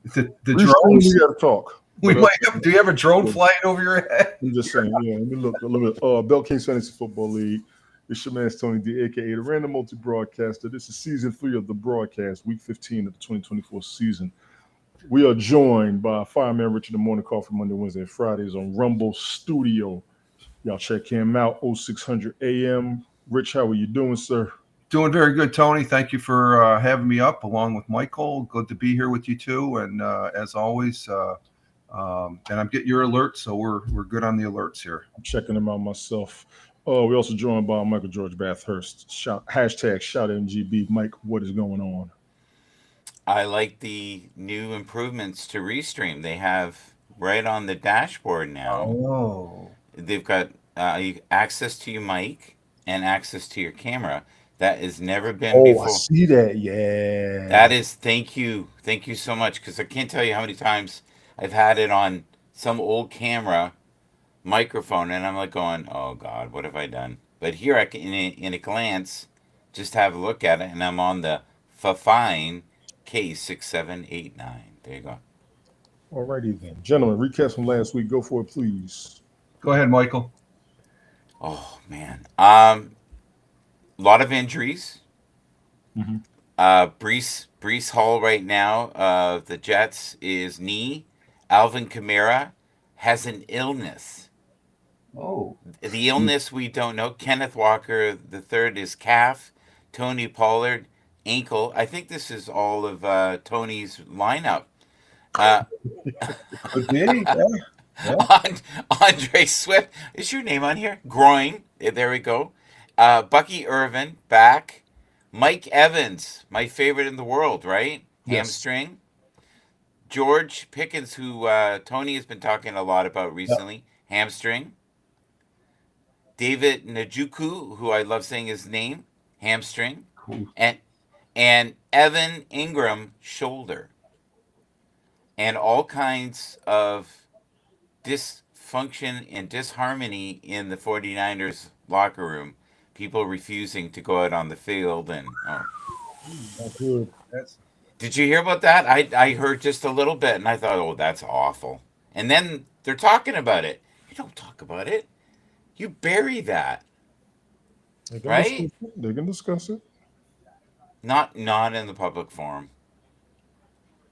The Restream, we drones. got to talk. We But might have. Do you have a drone yeah, flying over your head? I'm just saying, yeah, let me look a little bit. Bell Kings Fantasy Football League. It's your man, Tony D, a.k.a. the Random Multi-Broadcaster. This is Season 3 of the broadcast, Week 15 of the 2024 season. We are joined by Fireman Richard, the Morning Coffee, Monday, Wednesday, and Fridays on Rumble Studio. Y'all check him out, 0600 AM. Rich, how are you doing, sir? Doing very good, Tony. Thank you for having me up along with Michael. Good to be here with you too. And as always, and I'm getting your alerts, so we're good on the alerts here. I'm checking him out myself. We also joined by Michael George Bathurst. Hashtag shout MGB. Mike, what is going on? I like the new improvements to Restream. They have right on the dashboard now. Oh, They've got access to your mic and access to your camera. That has never been Oh, I before. see that. Yeah. That is, thank you so much. Because I can't tell you how many times I've had it on some old camera microphone, and I'm like going, "Oh God, what have I done?" But here, I can, in a glance, just have a look at it, and I'm on the Fafine K6789. There you go. Alrighty then. Gentlemen, recap from last week. Go for it, please. go ahead, Michael. Oh man, lot of injuries. Mm-hmm. Brees Hall right now, the Jets is knee. Alvin Kamara has an illness. Oh, The illness we don't know. Kenneth Walker the third is calf. Tony Pollard ankle. I think this is all of Tony's lineup. Uh, could be. Yeah. Andre Swift, is your name on here? Groin. There we go. Bucky Irvin back. Mike Evans, my favorite in the world, right? Yes. Hamstring. George Pickens, who Tony has been talking a lot about Yeah. recently, hamstring. David Njoku, who I love saying his name, hamstring, Cool. and Evan Ingram, shoulder, and all kinds of dysfunction and disharmony in the 49ers locker room. People refusing to go out on the field, and Not good. That's did you hear about that? I heard just a little bit, and I thought, oh, that's awful. And then they're talking about it. You don't talk about it. You bury that, They can discuss right? it. They can discuss it. Not in the public forum.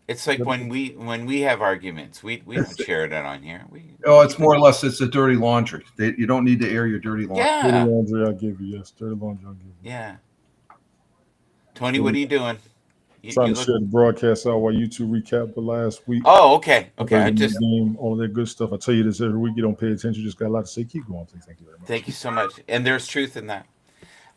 It's like when we have arguments, we don't share that on here. We oh, it's keep it. more or less it's a dirty laundry. You don't need to air your dirty laundry. Dirty Yeah, laundry, I'll give you. Yes, dirty laundry, I'll give you. yeah. Tony, what are you doing? Trying You to look. share the broadcast out while you two recap the last week. Oh, okay, okay. Okay, I the new just game, all of that good stuff. I tell you this every week. You don't pay attention. You just got a lot to say. Keep going, please. Thank you very much. thank you so much. And there's truth in that.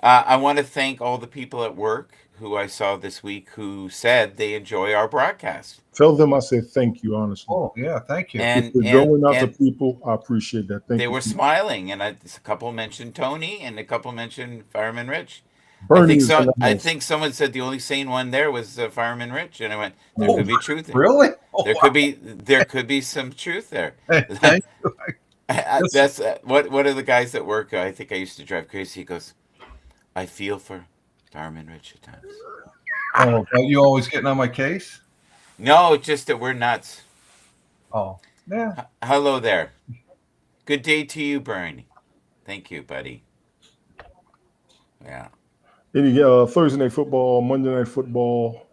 I want to thank all the people at work who I saw this week who said they enjoy our broadcast. Tell them I said thank you, honestly. Oh, yeah. Thank you. If And you're and going out to and people, I appreciate that. Thank they you. were smiling, and a couple mentioned Tony, and a couple mentioned Fireman Rich. Bernie is in the I house. think someone said the only sane one there was Fireman Rich, and I went, there Oh, could be truth. really? Oh, There wow. could be some truth there. Hey, thank you. That's what one of the guys at work. I think I used to drive crazy. He goes, I feel for Fireman Rich at times. Oh, are you always getting on my case? No, just that we're nuts. Oh, yeah. Hello there. Good day to you, Bernie. Thank you, buddy. Yeah. Any Thursday night football, Monday night football.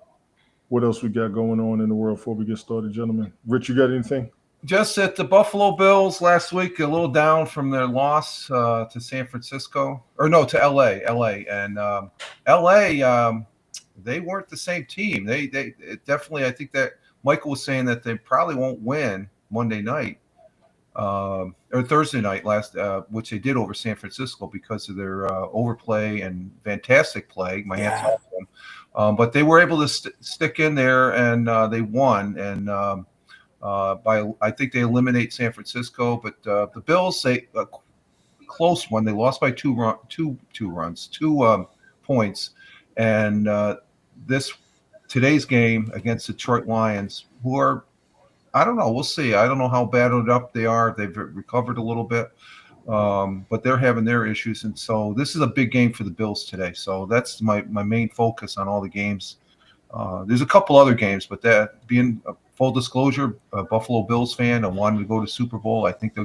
What else we got going on in the world before we get started, gentlemen? Rich, you got anything? Just that the Buffalo Bills last week a little down from their loss to San Francisco, or no, to LA, and LA. They weren't the same team. They definitely. I think that Michael was saying that they probably won't win Monday night or Thursday night which they did over San Francisco because of their overplay and fantastic play. My hands off them, but they were able to stick in there and they won. And I think they eliminate San Francisco, but the Bills a close one. They lost by two points, and today's game against Detroit Lions, who are, I don't know, we'll see. I don't know how battered up they are. They've recovered a little bit, but they're having their issues, and so this is a big game for the Bills today. So that's my main focus on all the games. There's a couple other games, but that being full disclosure, a Buffalo Bills fan. I wanted to go to Super Bowl. I think they're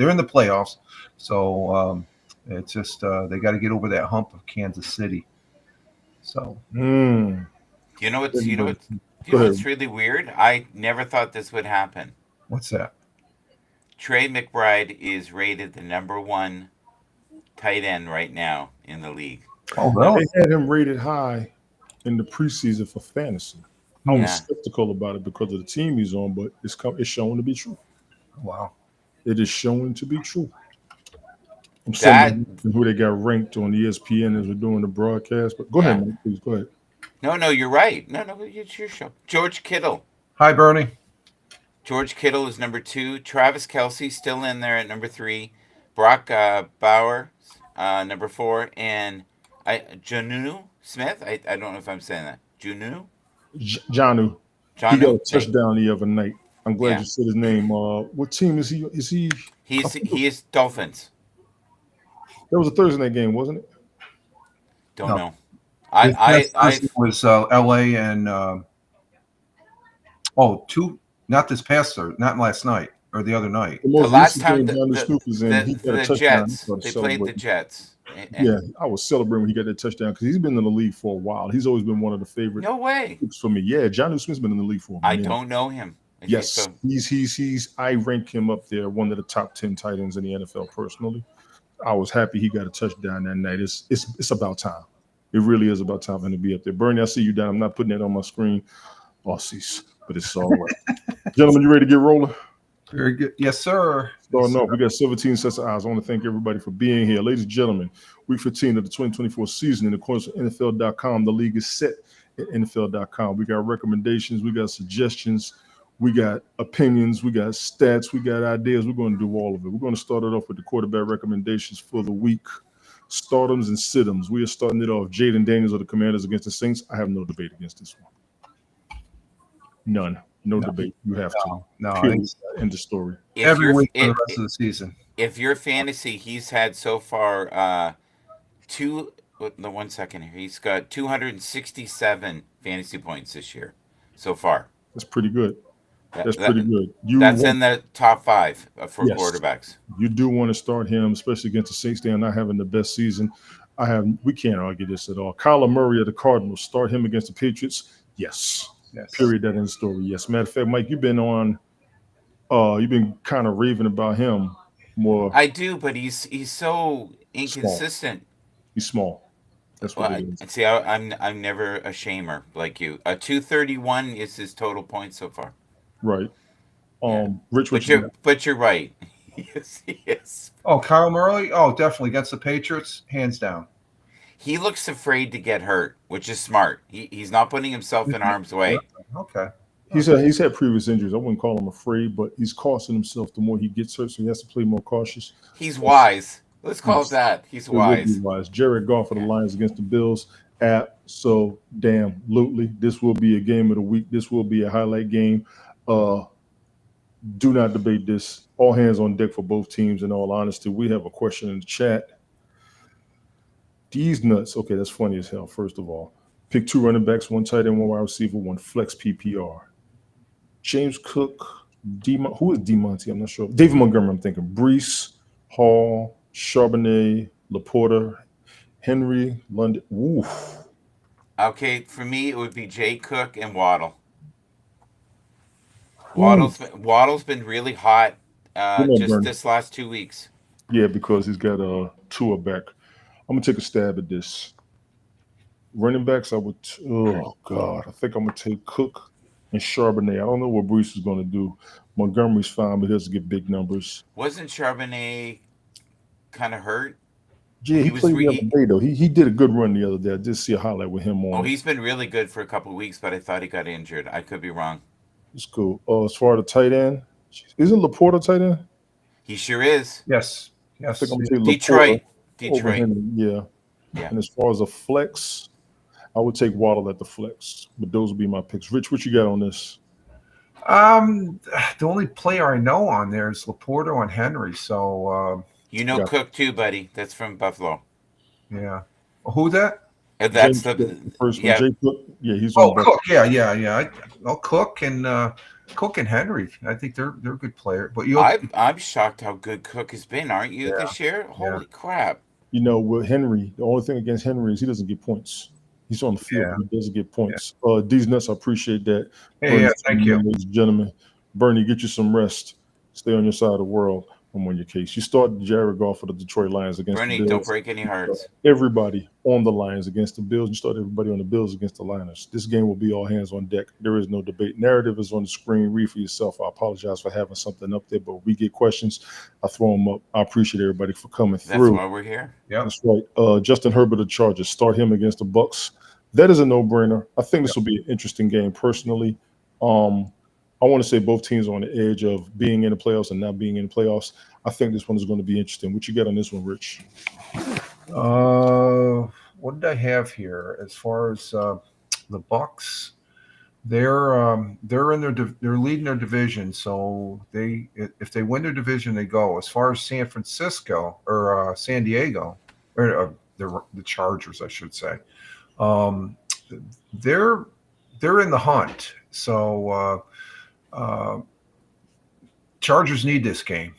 in the playoffs. So it's just they got to get over that hump of Kansas City. So Mm. You know what's Everybody. you Go know ahead. what's really weird? I never thought this would happen. what's that? Trey McBride is rated the number one tight end right now in the league. Oh, Now, really? they had him rated high in the preseason for fantasy. I was Yeah. skeptical about it because of the team he's on, but it's shown to be true. Wow. It is shown to be true. I'm That saying who they got ranked on ESPN as we're doing the broadcast. But go Yeah. ahead, Mike, please. Go ahead. No, you're right. No, it's your show. George Kittle. Hi, Bernie. George Kittle is number 2. Travis Kelsey still in there at number 3. Brock Bauer, number 4, and Jonnu Smith. I don't know if I'm saying that. Jonnu. Janu. He got a Jonnu. touchdown the other night. I'm glad Yeah. you said his name. What team is he? Is he? He is Dolphins. That was a Thursday night game, wasn't it? Don't No. know. His best I season was L.A. and not this past Thursday, not last night or the other night. The the most last recent time game Janu Snoop was in, he got a the touchdown. Jets. I was They played the celebrating. Jets. Yeah, I was celebrating when he got that touchdown because he's been in the league for a while. He's always been one of the favorite No way. picks for me. Yeah, Janu Smith's been in the league for a I minute. don't know him. Okay, Yes, so he's. I rank him up there, one of the top 10 tight ends in the NFL. Personally, I was happy he got a touchdown that night. It's about time. It really is about time for him to be up there. Bernie, I see you down. I'm not putting that on my screen, bossies, but it's all right. Gentlemen, you ready to get rolling? Very good. Yes, sir. Starting off, we got 17 sets of eyes. I want to thank everybody for being here. Ladies and gentlemen, week 15 of the 2024 season in accordance with NFL.com. The league is set at NFL.com. We got recommendations, we got suggestions, we got opinions, we got stats, we got ideas. We're going to do all of it. We're going to start it off with the quarterback recommendations for the week. Startums and sit-ems. We are starting it off. Jaden Daniels of the Commanders against the Saints. I have no debate against this one. None. No debate. You have to. No, I Period. think End of story. every week for the rest of the season. If your fantasy, he's had so far 1 second here. He's got 267 fantasy points this year so far. That's pretty good. That's That- pretty good. That's in the top 5 for Yes. quarterbacks. You do want to start him, especially against the Saints. They are not having the best season. We can't argue this at all. Kyler Murray of the Cardinals, start him against the Patriots. Yes. Yes. Period. That in the story. Yes. Matter of fact, Mike, you've been kind of raving about him more. I do, but he's so inconsistent. He's small. That's what Well, it is. see, I'm never a shamer like you. 231 is his total points so far. Right. Yeah. Rich, what you got? But you're right. Yes. Oh, Kyle Murray. Oh, definitely against the Patriots, hands down. He looks afraid to get hurt, which is smart. He's not putting himself in harm's way. Okay. He's had previous injuries. I wouldn't call him afraid, but he's costing himself the more he gets hurt, so he has to play more cautious. He's wise. Let's call it that. He's It would wise. be wise. Jared Goff of the Lions against the Bills. Absolutely. This will be a game of the week. This will be a highlight game. Do not debate this. All hands on deck for both teams, in all honesty. We have a question in the chat. These nuts. Okay, that's funny as hell, first of all. Pick 2 running backs, 1 tight end, 1 wide receiver, 1 flex PPR. James Cook, who is DeMonte? I'm not sure. David Montgomery, I'm thinking. Brees, Hall, Charbonnet, Laporta, Henry, London. Oof. Okay, for me, it would be Jay Cook and Waddle. Waddle's been really hot just this last 2 weeks. Yeah, because he's got a Tua back. I'm going to take a stab at this. Running backs, I think I'm going to take Cook and Charbonnet. I don't know what Brees is going to do. Montgomery's fine, but he doesn't get big numbers. Wasn't Charbonnet kind of hurt? Yeah, he played the other day, though. He did a good run the other day. I did see a highlight with him on. Oh, he's been really good for a couple of weeks, but I thought he got injured. I could be wrong. It's cool. As far as the tight end, isn't Laporta tight end? He sure is. Yes. I think I'm Yes. going to take Detroit. over Henry. Yeah. And as far as a flex, I would take Waddle at the flex. But those would be my picks. Rich, what you got on this? The only player I know on there is Laporta and Henry. So You know Yeah. Cook too, buddy. That's from Buffalo. yeah. Who that? And that's James Cook, the first one. yeah. Jay Cook. Yeah, he's Oh, on Buffalo. Cook. Yeah. Cook and Cook and Henry. I think they're a good player. But I'm shocked how good Cook has been, aren't you, Yeah, this year? yeah, Holy crap! You know, with Henry, the only thing against Henry is he doesn't get points. He's on the field, yeah, but he doesn't get yeah. points. D's nuts, I appreciate that. Hey, yeah. Bernie's Thank you. ladies and gentlemen. Bernie, get you some rest. Stay on your side of the world. I'm on your case. You started Jared Goff for the Detroit Lions against the Bernie, don't Bills. break any hearts. Everybody on the Lions against the Bills. You start everybody on the Bills against the Liners. This game will be all hands on deck. There is no debate. Narrative is on the screen. Read for yourself. I apologize for having something up there, but we get questions. I throw them up. I appreciate everybody for coming That's through. why we're here. Yep. That's right. Justin Herbert, the Chargers. Start him against the Bucks. That is a no-brainer. I think this will be an interesting game personally. I want to say both teams are on the edge of being in the playoffs and not being in the playoffs. I think this one is going to be interesting. What you got on this one, Rich? What did I have here as far as the Bucks? They're in they're leading their division, so if they win their division, they go. As far as San Francisco or San Diego or the Chargers, I should say, um, they're in the hunt. So Chargers need this game,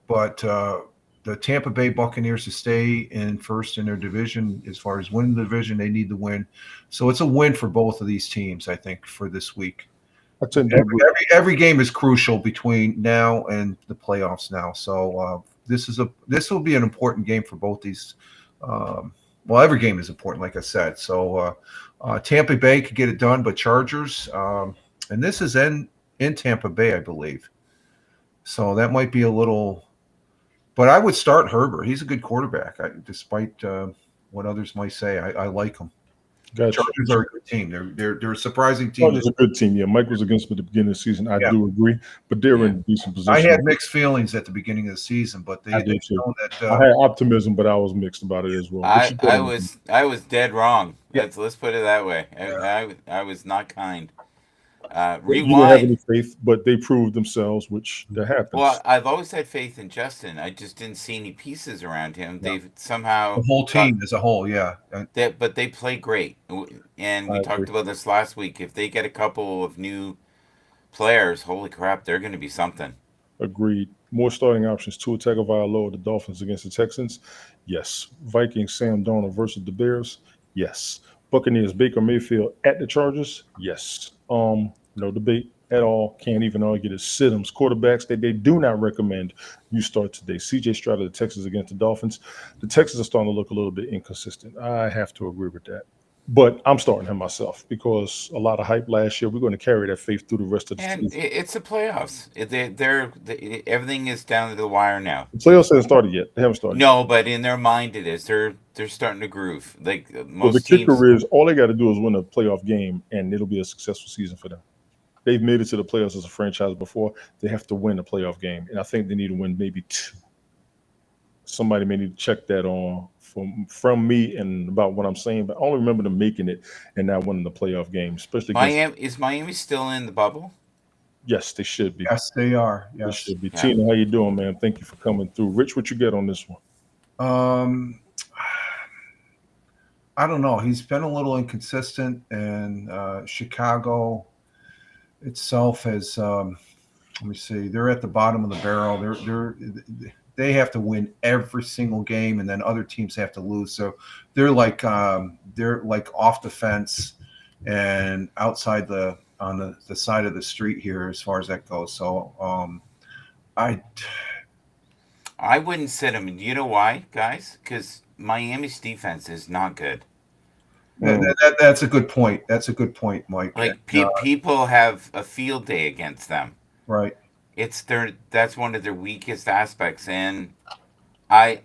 but the Tampa Bay Buccaneers to stay in first in their division. As far as winning the division, they need to win. So it's a win for both of these teams, I think, for this week. I tend to agree. Every game is crucial between now and the playoffs now. So this will be an important game for both these. Well, every game is important, like I said. So Tampa Bay could get it done, but Chargers, and this is in Tampa Bay, I believe. So that might be a little. But I would start Herbert. He's a good quarterback, despite what others might say. I like him. Gotcha. Chargers are a good team. They're a surprising team. Chargers are a good team. Yeah, Mike was against me at the beginning of the season. I do agree, but they're in decent position. I had mixed feelings at the beginning of the season, but they did too. shown that I had optimism, but I was mixed about it as well. I was dead wrong. Yeah. Let's put it that way. Yeah. I was not kind. You don't have any faith, but they proved themselves, which that happens. Well, I've always had faith in Justin. I just didn't see any pieces around him. Yeah. They've somehow the whole team as a whole, yeah. But they play great, and we talked about this last week. If they get a couple of new players, holy crap, they're going to be something. Agreed. More starting options. Tua Tagovailoa, the Dolphins against the Texans. Yes. Vikings, Sam Darnold versus the Bears. Yes. Buccaneers, Baker Mayfield at the Chargers. Yes. No debate at all. Can't even argue the Sidham's quarterbacks that they do not recommend you start today. CJ Stroud of the Texans against the Dolphins. The Texans are starting to look a little bit inconsistent. I have to agree with that. But I'm starting him myself because a lot of hype last year. We're going to carry that faith through the rest of the season. It's the playoffs. Everything is down to the wire now. The playoffs haven't started yet. They haven't started. No, but in their mind it is. They're starting to groove. Like most the teams. kicker is all they got to do is win a playoff game, and it'll be a successful season for them. They've made it to the playoffs as a franchise before. They have to win a playoff game, and I think they need to win maybe 2. Somebody may need to check that on from me and about what I'm saying, but I only remember them making it and not winning the playoff game, especially Is Miami still in the bubble? Yes, they should be. Yes, they are. Yes. They should be. Yeah. Tina, how you doing, man? Thank you for coming through. Rich, what you get on this one? I don't know. He's been a little inconsistent, and Chicago itself has. Let me see. They're at the bottom of the barrel. They have to win every single game, and then other teams have to lose. So they're like off the fence and outside on the side of the street here as far as that goes. So I wouldn't sit him. You know why, guys? Because Miami's defense is not good. That's a good point. That's a good point, Mike. Like people have a field day against them. Right. That's one of their weakest aspects, and I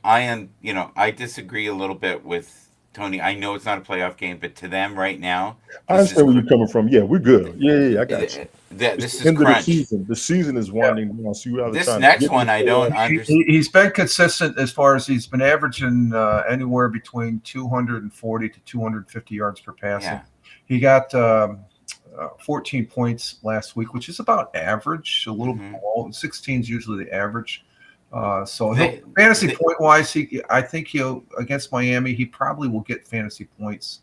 disagree a little bit with Tony. I know it's not a playoff game, but to them right now, I understand where you're coming from. Yeah, we're good. Yeah, I got you. This is end crunch. of the season. The season is winding down. So this next one, I don't understand. He's been consistent as far as he's been averaging anywhere between 240 to 250 yards per passing. Yeah. He got 14 points last week, which is about average, a little below. 16 is usually the average. Fantasy point wise, I think he'll against Miami, he probably will get fantasy points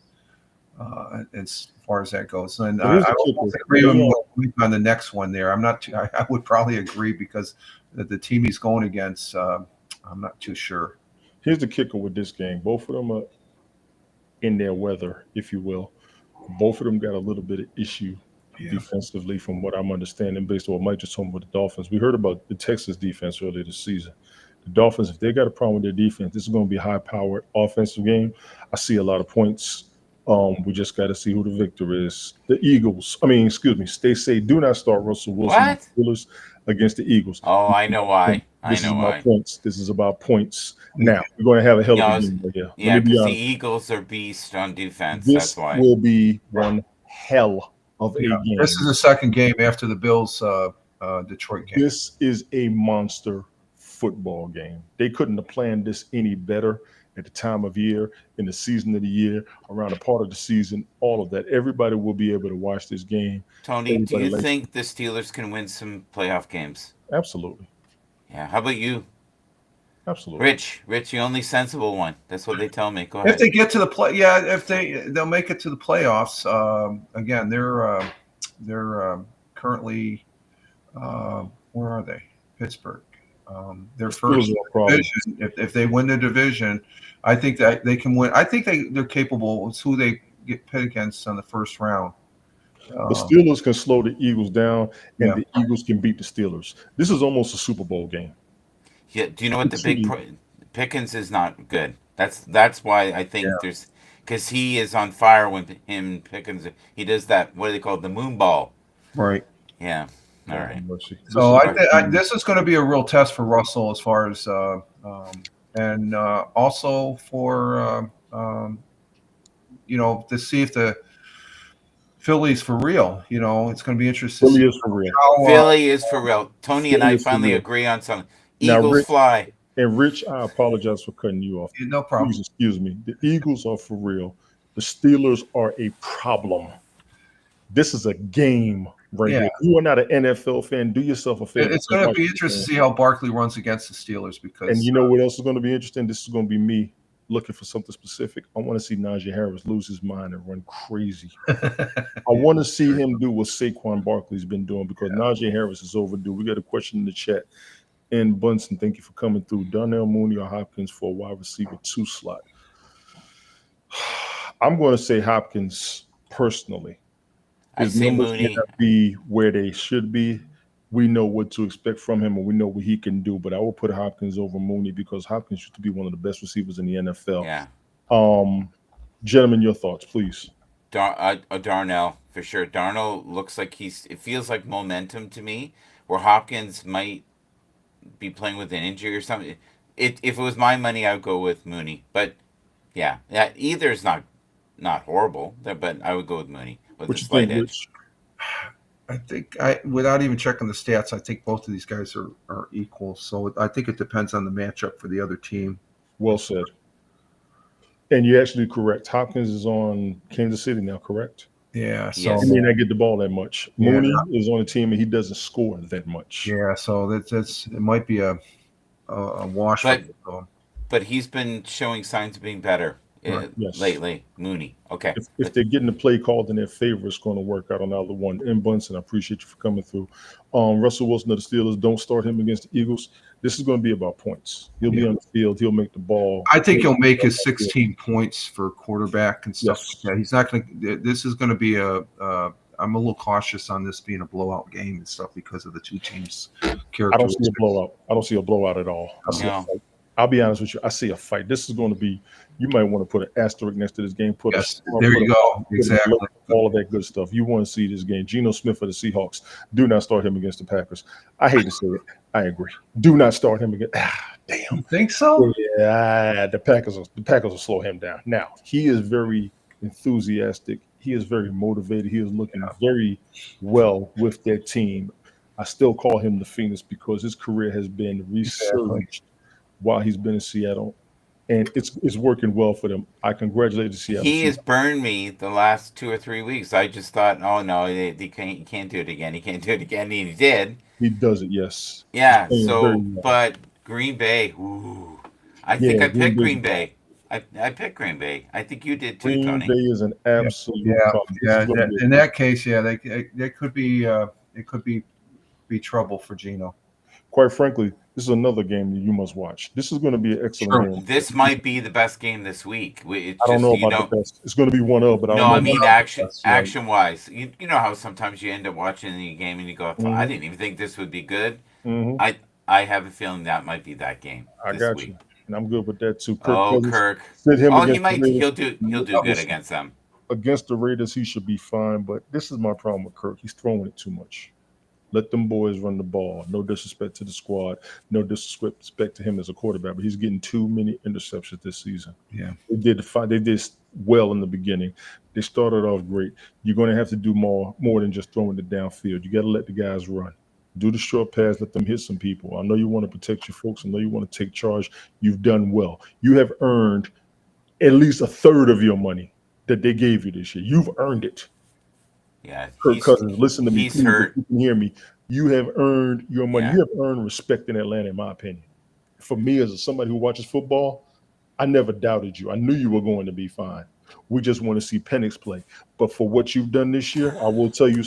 as far as that goes. And I don't agree with him on the next one there. I'm not. I would probably agree because the team he's going against, I'm not too sure. Here's the kicker with this game. Both of them are in their weather, if you will. Both of them got a little bit of issue Yeah. defensively, from what I'm understanding, based on what Mike just told me with the Dolphins. We heard about the Texas defense earlier this season. The Dolphins, if they got a problem with their defense, this is going to be a high-powered offensive game. I see a lot of points. We just got to see who the victor is. The Eagles. They say do not start Russell Wilson What? Steelers against the Eagles. Oh, I know why. This is about points. This is about points. Now we're going to have a hell of a game right here. Yeah, Let me be because the honest. Eagles are beast on defense. This That's why. will be one hell of a game. This is the second game after the Bills Detroit game. This is a monster football game. They couldn't have planned this any better at the time of year, in the season of the year, around a part of the season, all of that. Everybody will be able to watch this game. Tony, do Everybody you likes think the Steelers can win some playoff games? Absolutely. Yeah. How about you, Absolutely. Rich? Rich, the only sensible one. That's what they tell me. Go ahead. If they get to the play, if they'll make it to the playoffs. Again, they're currently where are they? Pittsburgh. Their first division. If they win the division, I think that they can win. I think they're capable. It's who they get pit against on the first round. The Steelers can slow the Eagles down, and the Eagles can beat the Steelers. This is almost a Super Bowl game. Yeah. Do you know what the big Pickens is not good? That's why I think there's, because he is on fire when Pickens, he does that, what do they call it, the moon ball. Right. Yeah. All right. So this is going to be a real test for Russell as far as and also for to see if the Philly's for real. It's going to be interesting. Philly is for real. Philly is for real. Tony and I finally agree on something. Eagles Rick, fly. And Rich, I apologize for cutting you off. No problem. Please excuse me. The Eagles are for real. The Steelers are a problem. This is a game right here. If you are not an NFL fan, do yourself a favor. It's going to be interesting to see how Barkley runs against the Steelers because. And you know what else is going to be interesting? This is going to be me looking for something specific. I want to see Najee Harris lose his mind and run crazy. I want to see him do what Saquon Barkley's been doing because Najee Harris is overdue. We got a question in the chat. And Bunsen, thank you for coming through. Darnell Mooney or Hopkins for a wide receiver 2 slot. I'm going to say Hopkins personally. His numbers may not be where they should be. We know what to expect from him, and we know what he can do. But I will put Hopkins over Mooney because Hopkins used to be one of the best receivers in the NFL. Yeah. Gentlemen, your thoughts, please. Darnell, for sure. Darnell looks like it feels like momentum to me, where Hopkins might be playing with an injury or something. If it was my money, I would go with Mooney. But yeah, either is not horrible, but I would go with Mooney with a slight edge. I think without even checking the stats, I think both of these guys are equal. So I think it depends on the matchup for the other team. Well said. And you're actually correct. Hopkins is on Kansas City now, correct? Yeah. So he may not get the ball that much. Mooney is on a team and he doesn't score that much. Yeah. So it might be a wash. But he's been showing signs of being better lately. Mooney. Okay. If they're getting the play called in their favor, it's going to work out on either one. And Bunsen, I appreciate you for coming through. Russell Wilson of the Steelers, don't start him against the Eagles. This is going to be about points. He'll be on the field. He'll make the ball. I think he'll make his 16 points for quarterback and stuff like that. He's not going to. This is going to be I'm a little cautious on this being a blowout game and stuff because of the two teams' characteristics. I don't see a blowout. I don't see a blowout at all. I'll be honest with you. I see a fight. This is going to be. You might want to put an asterisk next to this game. There you go. Exactly. All of that good stuff. You want to see this game. Geno Smith of the Seahawks. Do not start him against the Packers. I hate to say it. I agree. Do not start him against. Damn. You think so? Yeah. The Packers will slow him down. Now he is very enthusiastic. He is very motivated. He is looking very well with that team. I still call him the Phoenix because his career has been resurged while he's been in Seattle. And it's working well for them. I congratulate the Seattle. He has burned me the last 2 or 3 weeks. I just thought, oh no, he can't do it again. He can't do it again. And he did. He does it, yes. Yeah. So, but Green Bay, I think I picked Green Bay. I picked Green Bay. I think you did too, Green Tony. Bay is an Yeah, absolute yeah, problem. This yeah. is going to be In that case, yeah, they could be it could be trouble for Gino. quite frankly, this is another game that you must watch. This is going to be an excellent Sure. game. This might be the best game this week. It's I don't just know you about know. the best. It's going to be one of, but I No, don't know I about mean That's right. action wise. You know how sometimes you end up watching the game and you go, I hmm didn't even think this would be good. hmm I I have a feeling that might be that game I this got week. you, and I'm good with that too. Kirk Oh, Cousins, Kirk. sit him Oh, he against the might. Raiders. He'll do good Listen, against them. against the Raiders, he should be fine. But this is my problem with Kirk. He's throwing it too much. Let them boys run the ball. No disrespect to the squad. No disrespect to him as a quarterback. But he's getting too many interceptions this season. Yeah. They did well in the beginning. They started off great. You're going to have to do more than just throwing it downfield. You got to let the guys run. Do the short pass. Let them hit some people. I know you want to protect your folks. I know you want to take charge. You've done well. You have earned at least a third of your money that they gave you this year. You've earned it. Yeah, Kirk Cousins, listen to me, he's please. If hurt. you can hear me, you have earned your money. Yeah. You have earned respect in Atlanta, in my opinion. For me, as somebody who watches football, I never doubted you. I knew you were going to be fine. We just want to see Penix play. But for what you've done this year, I will tell you,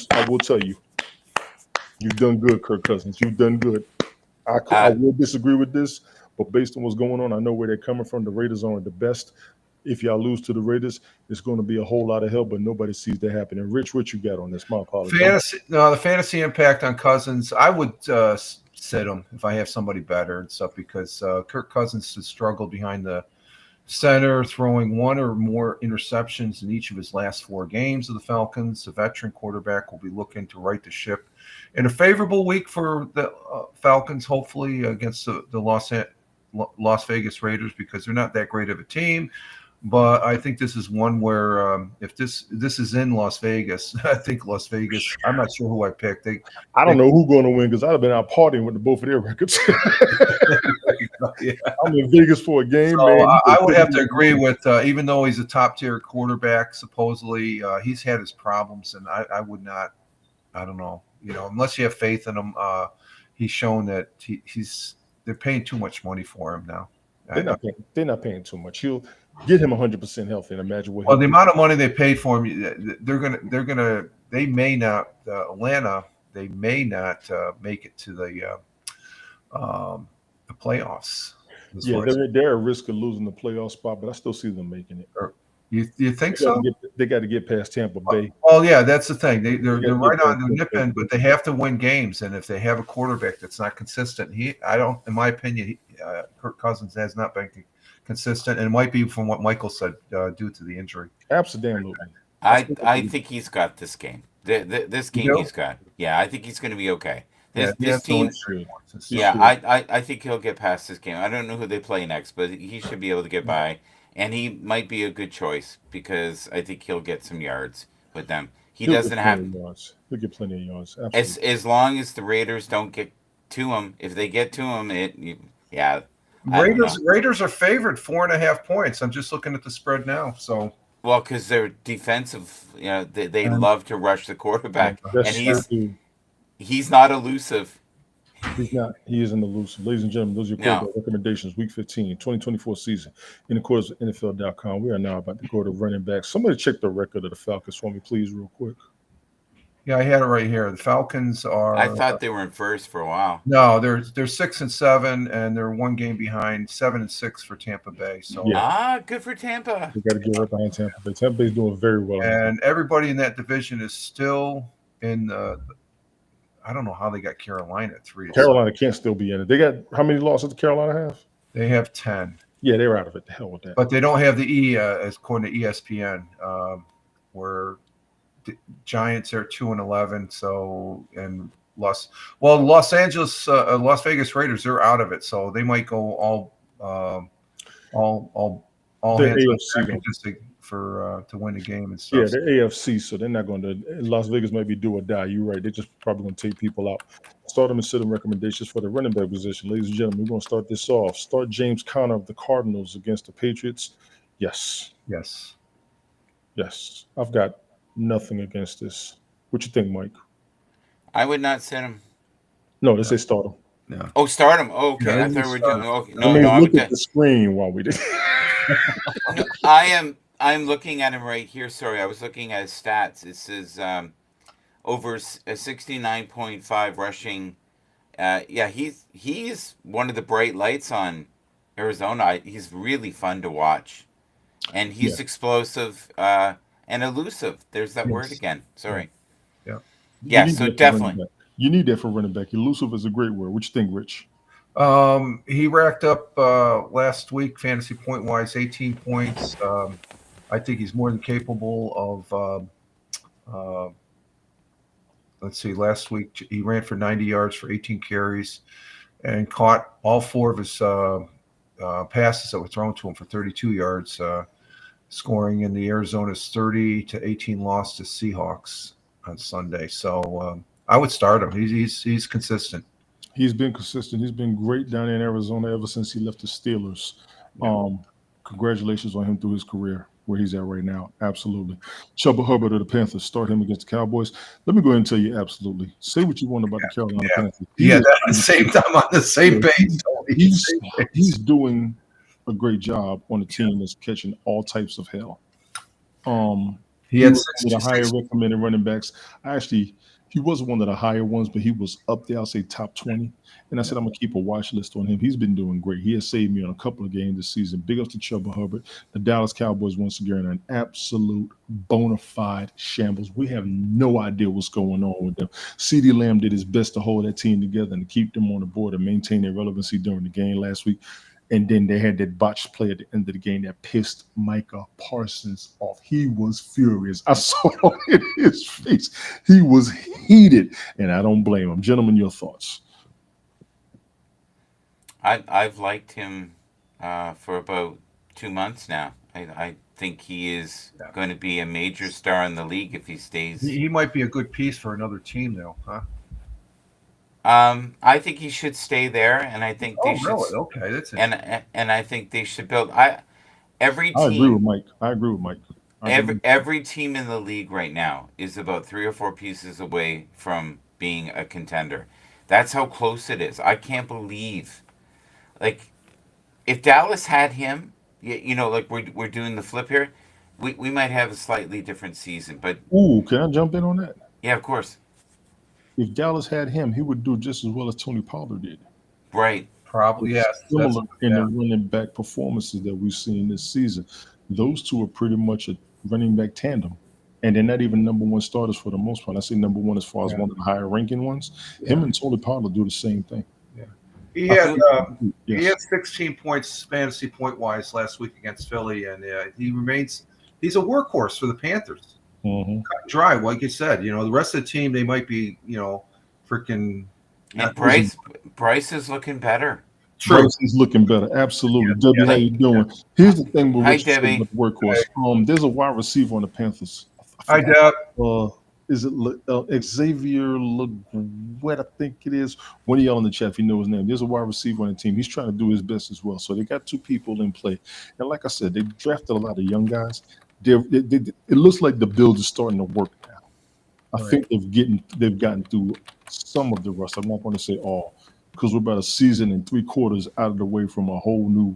you've done good, Kirk Cousins. You've done good. I will disagree with this, but based on what's going on, I know where they're coming from. The Raiders aren't the best. If y'all lose to the Raiders, it's going to be a whole lot of hell, but nobody sees that happening. Rich, what you got on this? My apologies. The fantasy impact on Cousins, I would sit him if I have somebody better and stuff because Kirk Cousins has struggled behind the center, throwing one or more interceptions in each of his last 4 games of the Falcons. The veteran quarterback will be looking to right the ship in a favorable week for the Falcons, hopefully against the Las Vegas Raiders because they're not that great of a team. But I think this is one where if this is in Las Vegas, I think Las Vegas. I'm not sure who I picked. I don't know who's going to win because I'd have been out partying with both of their records. Yeah. I'm in Vegas for a game, So man. I would have to agree with even though he's a top tier quarterback, supposedly he's had his problems, and I would not. I don't know, unless you have faith in him. He's shown that they're paying too much money for him now. They're not paying too much. You'll get him 100% healthy and imagine what. Well, the amount of money they paid for him, they may not. Atlanta, they may not make it to the playoffs. Yeah, they're at risk of losing the playoff spot, but I still see them making it. You think so? They got to get past Tampa Bay. Well, yeah, that's the thing. They're right on the nip end, but they have to win games. And if they have a quarterback that's not consistent, in my opinion, Kirk Cousins has not been consistent, and it might be from what Michael said due to the injury. Absolutely. I think he's got this game. This game he's got. Yeah, I think he's going to be okay. This team. Yeah, I think he'll get past this game. I don't know who they play next, but he should be able to get by. And he might be a good choice because I think he'll get some yards with them. He'll doesn't have yards. He'll get plenty of yards. As long as the Raiders don't get to him. If they get to him, Raiders are favored 4.5 points. I'm just looking at the spread now. So because they're defensive. They love to rush the quarterback, and he's not elusive. He's not. He isn't elusive. Ladies and gentlemen, those are your quarterback recommendations. Week 15, 2024 season. In accordance with NFL.com, we are now about to go to running back. Somebody check the record of the Falcons for me, please, real quick. Yeah, I had it right here. The Falcons are. I thought they were in first for a while. No, they're 6-7, and they're 1 game behind 7-6 for Tampa Bay. So good for Tampa. We got to get right behind Tampa Bay. Tampa Bay's doing very well. And everybody in that division is still in the. I don't know how they got Carolina at 3. Carolina can't still be in it. They got how many losses do Carolina have? They have 10. Yeah, they're out of it. The hell with that. But they don't have the E as according to ESPN, where the Giants are 2-11. So and Las Angeles, Las Vegas Raiders, they're out of it. So they might go all hands on deck just to win the game and stuff. Yeah, they're AFC, so they're not going to. Las Vegas might be do or die. You're right. They're just probably going to take people out. Start them and sit them recommendations for the running back position. Ladies and gentlemen, we're going to start this off. Start James Conner of the Cardinals against the Patriots. Yes. I've got nothing against this. What you think, Mike? I would not sit him. No, they say start him. Yeah. Oh, start him. Oh, okay. I thought we were doing. Okay. No, look at the screen while we did. No, I'm looking at him right here. Sorry, I was looking at his stats. It says over a 69.5 rushing. Yeah, he's one of the bright lights on Arizona. He's really fun to watch, and Yeah. he's explosive and elusive. There's that word Yes. again. Yeah. Sorry. Yeah. You Yeah, need so that for running definitely. back. You need that for running back. Elusive is a great word. What you think, Rich? He racked up last week fantasy point wise 18 points. I think he's more than capable of. Let's see. Last week he ran for 90 yards for 18 carries and caught all four of his passes that were thrown to him for 32 yards, scoring in the Arizona's 30-18 loss to Seahawks on Sunday. So I would start him. He's consistent. He's been consistent. He's been great down in Arizona ever since he left the Steelers. Yeah. Congratulations on him through his career, where he's at right now. Absolutely. Chuba Hubbard of the Panthers, start him against the Cowboys. Let me go ahead and tell you absolutely. Say what you want about the Carolina Yeah. Panthers. Yeah, that at the same time on the same Yeah, page. he's Same page. he's doing a great job on a team that's catching all types of hell. He He had was one of the higher 66. recommended running backs. He wasn't one of the higher ones, but he was up there. I'll say top 20. And I said, I'm going to keep a watch list on him. He's been doing great. He has saved me on a couple of games this season. Big ups to Chuba Hubbard. The Dallas Cowboys, once again, are an absolute bona fide shambles. We have no idea what's going on with them. CeeDee Lamb did his best to hold that team together and to keep them on the board and maintain their relevancy during the game last week. And then they had that botched play at the end of the game that pissed Micah Parsons off. He was furious. I saw it in his face. He was heated, and I don't blame him. Gentlemen, your thoughts? I've liked him for about 2 months now. I think he is Yeah. going to be a major star in the league if he stays. He might be a good piece for another team, though, huh? I think he should stay there, and I think they Oh, should, really? Okay, that's interesting. and I think they should build. Every I agree with team, Mike. I agree with Mike. I every agree. every team in the league right now is about 3 or 4 pieces away from being a contender. That's how close it is. I can't believe, like, if Dallas had him, like we're doing the flip here, we might have a slightly different season. But Ooh, can I jump in on that? yeah, of course, If Dallas had him, he would do just as well as Tony Pollard did. right. Probably, It's yes. That's similar in the yeah, running back performances that we've seen this season. Those two are pretty much a running back tandem. And they're not even number one starters for the most part. I say number one as far as yeah, one of the higher ranking ones. Him yeah, and Tony Pollard do the same thing. yeah. He I had So think, he yes. had 16 points fantasy point wise last week against Philly, and he's a workhorse for the Panthers. Mhm. Cut and dry, like you said. The rest of the team they might be freaking and not Listen, Bryce is looking better. true. Bryce is looking better. Absolutely. Yeah, Debbie, yeah, how Like, you doing? Here's the thing with hi what you said Debbie. about the workhorse. There's a wide receiver on the Panthers. I I forgot. doubt. Is it Xavier Leguet? I think it is. One of y'all in the chat, if you know his name. There's a wide receiver on the team. He's trying to do his best as well. So they got two people in play. And like I said, they drafted a lot of young guys. It looks like the build is starting to work now. I Right. think they've gotten through some of the rust. I'm not going to say all, because we're about a season and 3/4 out of the way from a whole new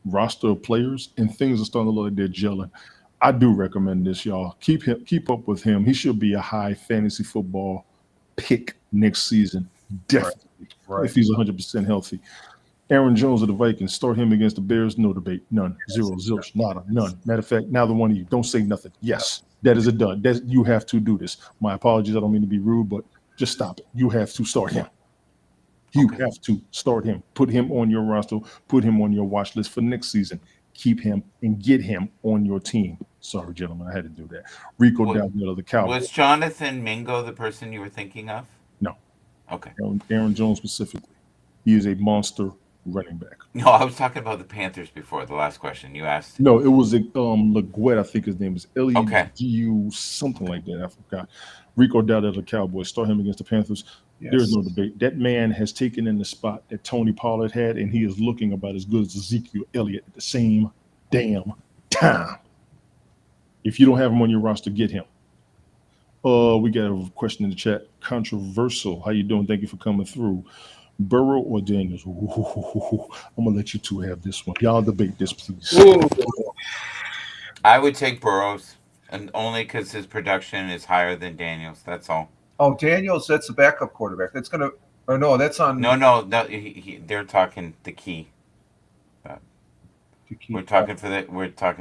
roster of players, and things are starting to look like they're gelling. I do recommend this, y'all. Keep up with him. He should be a high fantasy football pick next season, Right. definitely, Right. if he's 100% healthy. Aaron Jones of the Vikings, start him against the Bears. No debate, none, zero, zilch, nada, none. Matter of fact, neither one of you don't say nothing. Yes, that is a done. You have to do this. My apologies. I don't mean to be rude, but just stop it. You have to start him. You Okay. have to start him. Put him on your roster. Put him on your watch list for next season. Keep him and get him on your team. Sorry, gentlemen, I had to do that. Rico Wa- down there of the Cowboys. Was Jonathan Mingo the person you were thinking of? No, Okay. Aaron Jones specifically. He is a monster running back. No, I was talking about the Panthers before the last question you asked. No, it was a Leguet, I think his name is Okay. Legu, something Okay. like that. I forgot. Rico Dowdle of the Cowboys. Start him against the Panthers. There is Yes. no debate. That man has taken in the spot that Tony Pollard had, and he is looking about as good as Ezekiel Elliott at the same damn time. If you don't have him on your roster, get him. We got a question in the chat. Controversial. How you doing? Thank you for coming through. Burrow or Daniels? Ooh, I'm gonna let you two have this one. Y'all debate this, please. Ooh. I would take Burrows, and only because his production is higher than Daniels. That's all. Oh, Daniels, that's the backup quarterback. That's gonna, or no, that's No, on no, no. They're talking the key. Uh, to we're keep. talking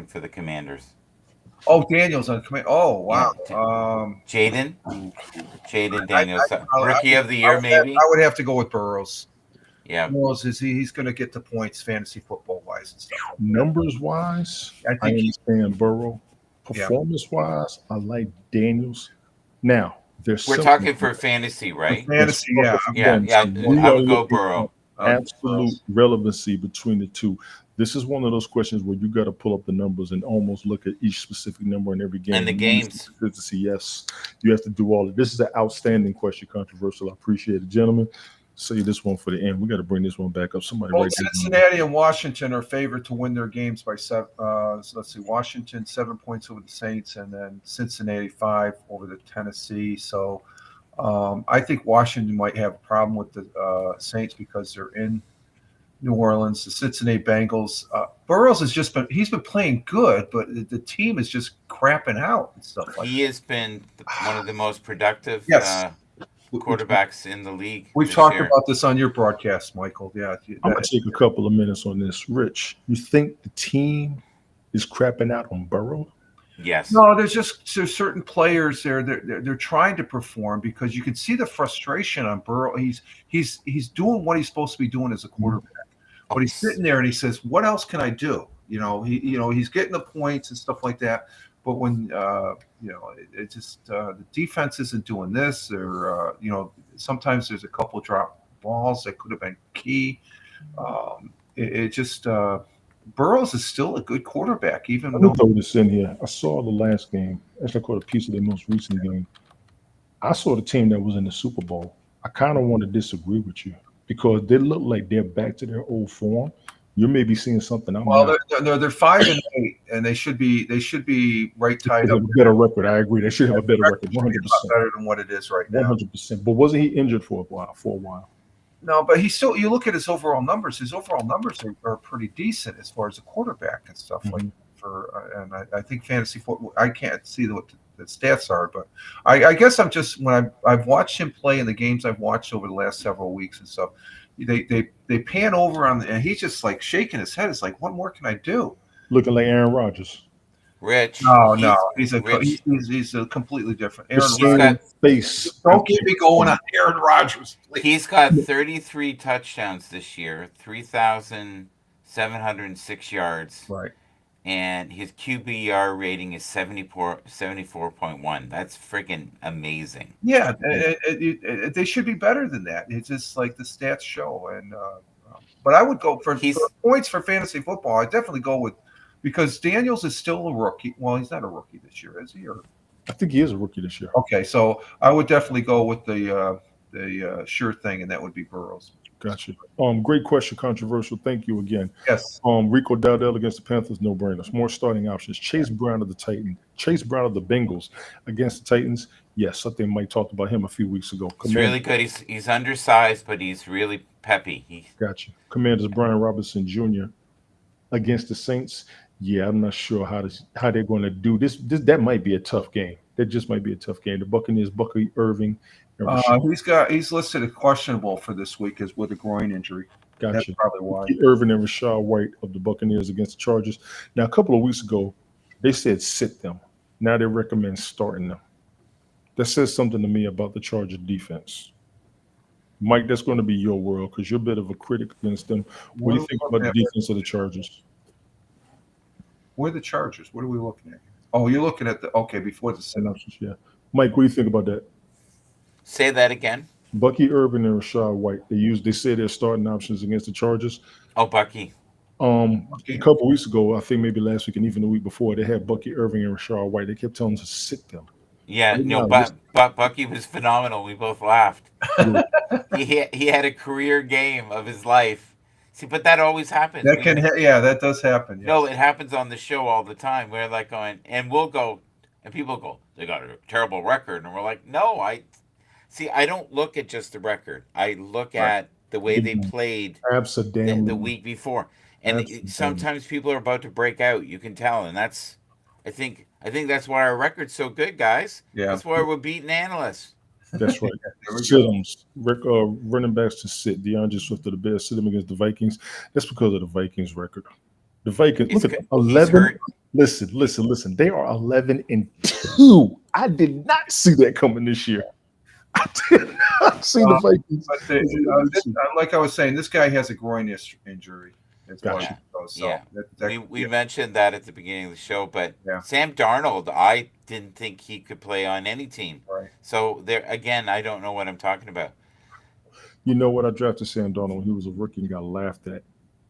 for the Commanders. Oh, Daniels on command. Oh, wow. Yeah, Jaden, Ooh. Jaden Daniels, I rookie of the I year would have, maybe. I would have to go with Burrows. Yeah, Burrows is he's going to get the points, fantasy football wise and stuff like that. Numbers wise, I I think he, understand Burrow. yeah, Performance wise, I like Daniels. Now, there's we're something talking for fantasy, for right? as fantasy, far yeah. as Yeah, again, yeah. so we I are would go looking at Burrow. absolute Burrows. relevancy between the two. This is one of those questions where you got to pull up the numbers and almost look at each specific number in every And the game. games. Consistency, yes, you have to do all of this. Is an outstanding question, controversial. I appreciate it, gentlemen. Say this one for the end. We got to bring this one back up. Somebody Both write this down. Cincinnati and Washington are favored to win their games by seven. So let's see, Washington 7 points over the Saints, and then Cincinnati 5 over the Tennessee. So I think Washington might have a problem with the Saints because they're in New Orleans. The Cincinnati Bengals. Burrows has just been playing good, but the team is just crapping out and stuff like He has been one of the most productive that. Yes, quarterbacks in the league we've this talked year. about this on your broadcast, Michael. Yeah, I'm gonna take a couple of minutes on this. Rich, you think the team is crapping out on Burrow? Yes. no, there's certain players there. They're trying to perform because you can see the frustration on Burrow. He's doing what he's supposed to be doing as a quarterback, but he's sitting there and he says, "What else can I do?" He's getting the points and stuff like that. But when it just the defense isn't doing this, or sometimes there's a couple drop balls that could have been key. It just Burrows is still a good quarterback, even Let me though throw this in here. I saw the last game. Actually, I caught a piece of their most recent game. I saw the team that was in the Super Bowl. I kind of want to disagree with you because they look like they're back to their old form. You may be seeing something I'm well not. they're 5-8, and they should be right They tied have up a better record. I agree. They should have a better record. should be a lot 100%. better than what it is right now. 100%. But wasn't he injured for a while? No, but he's still. You look at his overall numbers. His overall numbers are pretty decent as far as a quarterback and stuff like. Mhm. And I think fantasy football. I can't see what the stats are, but I guess I'm just when I've watched him play in the games I've watched over the last several weeks and stuff. They pan over and he's just like shaking his head. It's like, what more can I do? Looking like Aaron Rodgers. Rich. No, Rich. he's a completely different. The Aaron He's Rodgers. same got face. Don't get me going on Aaron Rodgers. Please. he's got 33 touchdowns this year, 3,706 yards, Right. and his QBR rating is 74.1. That's freaking amazing. Yeah, they should be better than that. It's just like the stats show, but I would go for He's points for fantasy football. I definitely go with because Daniels is still a rookie. Well, he's not a rookie this year, is he? I think he is a rookie this year. Okay, so I would definitely go with the sure thing, and that would be Burrows. Gotcha. Great question, controversial. Thank you again. Yes. Rico Dowdell against the Panthers, no brainers. More starting options. Chase Brown of the Titans. Chase Brown of the Bengals against the Titans. Yes, I think Mike talked about him a few weeks ago. really good. He's undersized, but he's really peppy. Gotcha. Commanders Brian Robinson Jr. against the Saints. Yeah, I'm not sure how they're going to do this. That might be a tough game. That just might be a tough game. The Buccaneers, Bucky Irving. He's listed as questionable for this week as with a groin injury. Gotcha. That's probably why. Irvin and Rashad White of the Buccaneers against the Chargers. Now, a couple of weeks ago, they said sit them. Now they recommend starting them. That says something to me about the Chargers defense. Mike, that's going to be your world because you're a bit of a critic against them. What do you think about the defense of the Chargers? Where are the Chargers? What are we looking at? Oh, you're looking at before the setup. Yeah. Mike, what do you think about that? Say that again. Bucky Irvin and Rashad White. They say they're starting options against the Chargers. Oh, Bucky. A couple weeks ago, I think maybe last week and even the week before, they had Bucky Irving and Rashad White. They kept telling us to sit them. Yeah, Right no, now, but Bucky was phenomenal. We both laughed. he had a career game of his life. See, but that always happens. That does happen. Yes. No, it happens on the show all the time. We're like going, and we'll go, and people go, they got a terrible record, and we're like, no, I don't look at just the record. I look at the way they played the Absolutely. week before. And sometimes people are about to break out. You can tell, and I think that's why our record's so good, guys. Yeah. That's why we're beating analysts. That's right. There we Sit go. 'ems. Running backs to sit. DeAndre Swift of the Bears sit him against the Vikings. That's because of the Vikings record. The Vikings, It's look at them, he's 11. hurt. Listen. They are 11-2. I did not see that coming this year. I did not see the Vikings. But as like I was saying, this guy has a groin injury as far as Gotcha. it goes. So Yeah. that, We mentioned that at the beginning of the show, but Yeah. Sam Darnold, I didn't think he could play on any team. Right. So there again, I don't know what I'm talking about. You know what? I drafted Sam Darnold when he was a rookie and got laughed at.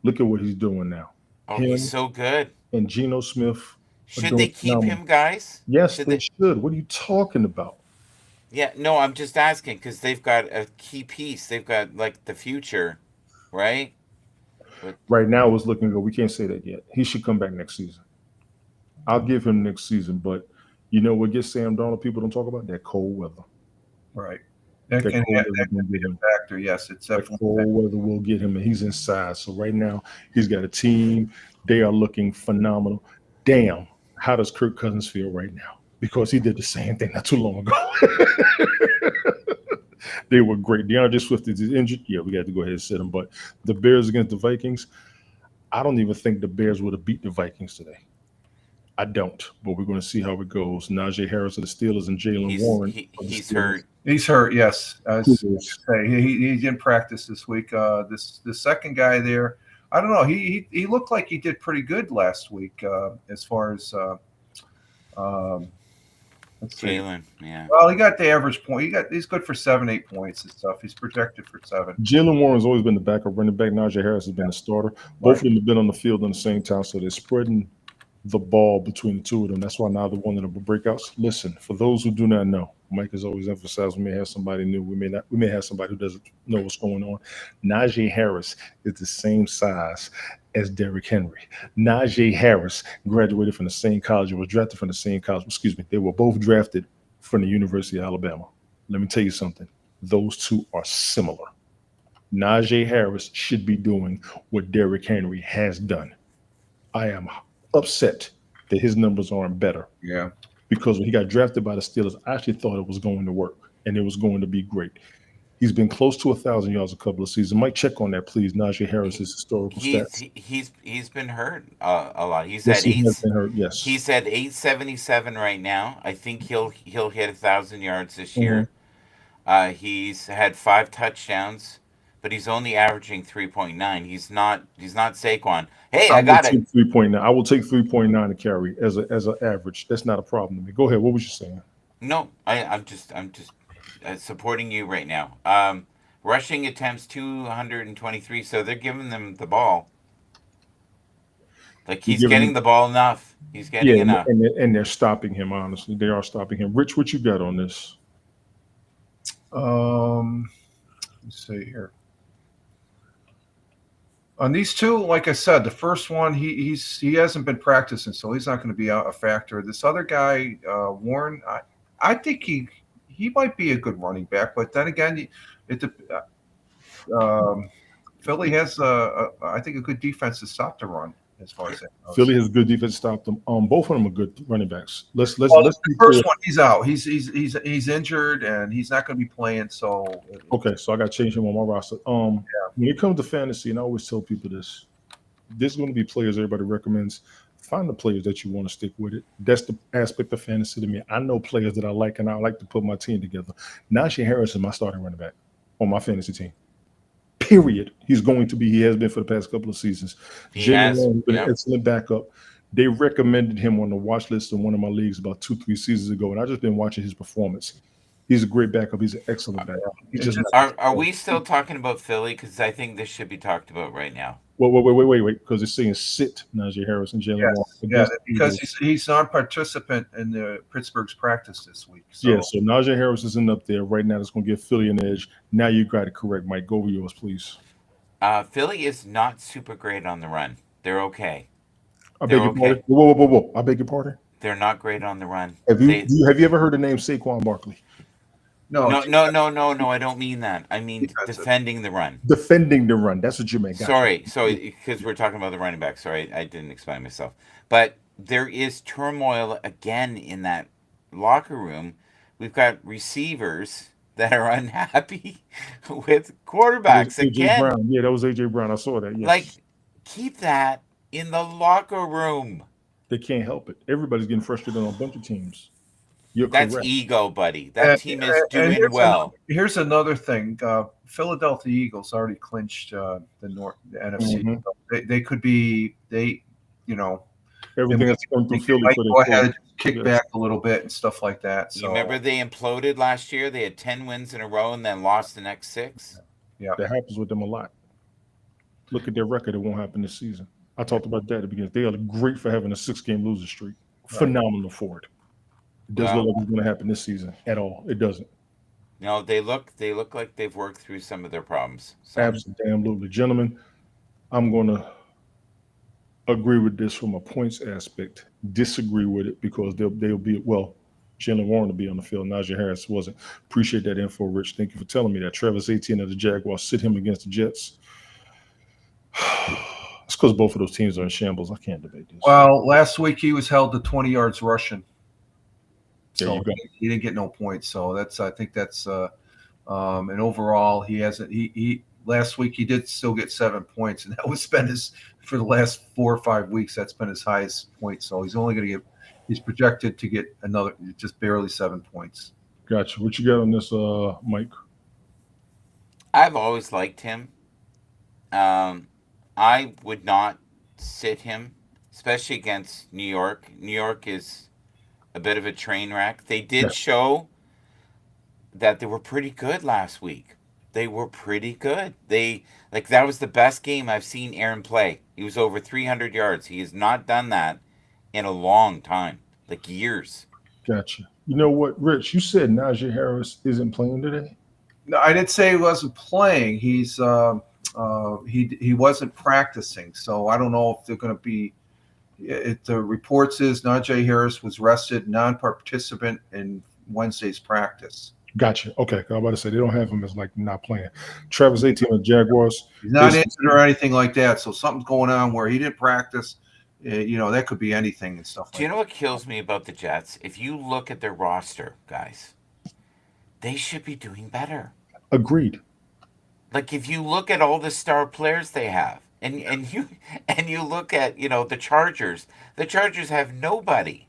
Look at what he's doing now. Oh, Him he's so good. and Geno Smith are Should doing they keep phenomenal. him, guys? Yes, Should they they? should. What are you talking about? Yeah, no, I'm just asking because they've got a key piece. They've got like the future, right? But Right now, it's looking good. We can't say that yet. He should come back next season. I'll give him next season, but you know what gets Sam Darnold? People don't talk about that cold weather. Right. That That can cold weather will get him. factor. Yes, it's That definitely. cold weather will get him, and he's inside. So right now, he's got a team. They are looking phenomenal. Damn, how does Kirk Cousins feel right now? Because he did the same thing not too long ago. They were great. DeAndre Swift is injured. Yeah, we got to go ahead and sit him. But the Bears against the Vikings, I don't even think the Bears would have beat the Vikings today. I don't, but we're going to see how it goes. Najee Harris of the Steelers and Jalen Warren. he's hurt. He's hurt. Yes. Who is? He didn't practice this week. The second guy there, I don't know. He looked like he did pretty good last week as far as let's see. Jalen, yeah. Well, he got the average point. He's good for 7-8 points and stuff. He's projected for 7. Jalen Warren's always been the backup running back. Najee Harris has been the starter. Both of them have been on the field in the same time, so they're spreading the ball between the two of them. That's why neither one of them are breakouts. Listen, for those who do not know, Mike has always emphasized we may have somebody new. We may have somebody who doesn't know what's going on. Najee Harris is the same size as Derrick Henry. Najee Harris graduated from the same college and was drafted from the same college. Excuse me. They were both drafted from the University of Alabama. Let me tell you something. Those two are similar. Najee Harris should be doing what Derrick Henry has done. I am upset that his numbers aren't better. Yeah. Because when he got drafted by the Steelers, I actually thought it was going to work and it was going to be great. He's been close to 1,000 yards a couple of seasons. Mike, check on that, please. Najee Harris's historical stats. He's been hurt a lot. He's Yes, at he eight. has been hurt. Yes, He's at 877 right now. I think he'll hit 1,000 yards this year. He's had 5 touchdowns, but he's only averaging 3.9. He's not Saquon. Hey, I got it. 3.9. I will take 3.9 to carry as an average. That's not a problem to me. Go ahead. What was you saying? No, I'm just supporting you right now. Rushing attempts 223, so they're giving them the ball. Like he's getting the ball enough. He's getting enough. And they're stopping him. Honestly, they are stopping him. Rich, what you got on this? Let's see here. On these two, like I said, the first one he hasn't been practicing, so he's not going to be a factor. This other guy, Warren, I think he might be a good running back, but then again, Philly has I think a good defense to stop the run as far as that goes. Philly has good defense to stop them. Both of them are good running backs. Let's the first one, he's out. He's injured and he's not going to be playing. So okay, so I got to change him on my roster. When it comes to fantasy, and I always tell people this, there's going to be players everybody recommends. Find the players that you want to stick with it. That's the aspect of fantasy to me. I know players that I like, and I like to put my team together. Najee Harris is my starting running back on my fantasy team. Period. He's going to be. He has been for the past couple of seasons. Jalen Warren has been an excellent backup. They recommended him on the watch list in one of my leagues about 2-3 seasons ago, and I've just been watching his performance. He's a great backup. He's an excellent backup. Are we still talking about Philly? Because I think this should be talked about right now. Wait, because it's saying sit Najee Harris and Jalen Warren. Yeah, because he's non-participant in the Pittsburgh's practice this week. So. Yeah, so Najee Harris isn't up there right now. That's going to give Philly an edge. Now you got it correct, Mike. Go over yours, please. Philly is not super great on the run. They're okay. I beg your pardon. Whoa. I beg your pardon. They're not great on the run. Have you ever heard the name Saquon Barkley? No, No. I don't mean that. I mean defensive. defending the run. Defending the run. That's what you meant. Gotcha. Sorry, because we're talking about the running back. Sorry, I didn't explain myself. But there is turmoil again in that locker room. We've got receivers that are unhappy with That was quarterbacks AJ again. Brown. Yeah, that was AJ Brown. I saw that. Like, Yes. keep that in the locker room. They can't help it. Everybody's getting frustrated on a bunch of teams. You're That's correct. ego, buddy. That And, team is and doing well. here's another thing. Philadelphia Eagles already clinched the NFC. Mhm. They could be you know Everything that's going through they Philly might for go their ahead coach. and kick Yes. back a little bit and stuff like that. So You remember they imploded last year? They had 10 wins in a row and then lost the next 6. yeah, That happens with them a lot. Look at their record. It won't happen this season. I talked about that at the beginning. They are great for having a 6-game losing streak. Phenomenal for it. It doesn't Well, look like it's going to happen this season at all. It doesn't. no, they look like they've worked through some of their problems. So, Absolutely. Gentlemen, I'm going to agree with this from a points aspect, disagree with it because they'll be, well, Jalen Warren will be on the field. Najee Harris wasn't. Appreciate that info, Rich. Thank you for telling me that. Travis Etienne of the Jaguars, sit him against the Jets. It's because both of those teams are in shambles. I can't debate this. well, last week he was held to 20 yards rushing, There so you go. he didn't get no points. So I think that's and overall he hasn't. He last week he did still get 7 points, and that was been his for the last 4 or 5 weeks. That's been his highest point. So he's only going to get. He's projected to get another, just barely 7 points. Gotcha. What you got on this, Mike? I've always liked him. I would not sit him, especially against New York. New York is a bit of a train wreck. They did Yeah. show that they were pretty good last week. They were pretty good. That was the best game I've seen Aaron play. He was over 300 yards. He has not done that in a long time, like years. Gotcha. You know what, Rich? You said Najee Harris isn't playing today. No, I didn't say he wasn't playing. He wasn't practicing. So I don't know if they're going to be. The reports is Najee Harris was rested, non-participant in Wednesday's practice. Gotcha. Okay. I was about to say they don't have him as like not playing. Travis Etienne of the Jaguars. He's not injured or anything like that. So something's going on where he didn't practice. That could be anything and stuff. Do you know what kills me about the Jets? If you look at their roster, guys, they should be doing better. Agreed. Like if you look at all the star players they have, and you look at the Chargers have nobody,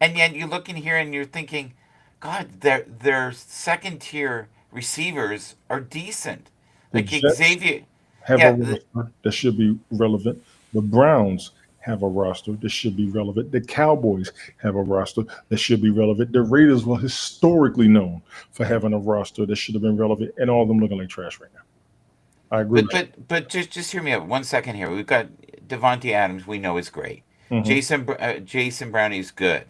and yet you look in here and you're thinking, God, their second tier receivers are decent. The Like Jets Xavier, have yeah, a roster that should be relevant. The Browns have a roster that should be relevant. The Cowboys have a roster that should be relevant. The Raiders were historically known for having a roster that should have been relevant, and all of them looking like trash right now. I agree. but just hear me out 1 second here. We've got Devontae Adams. We know is great. Mhm. Jason Brown is good.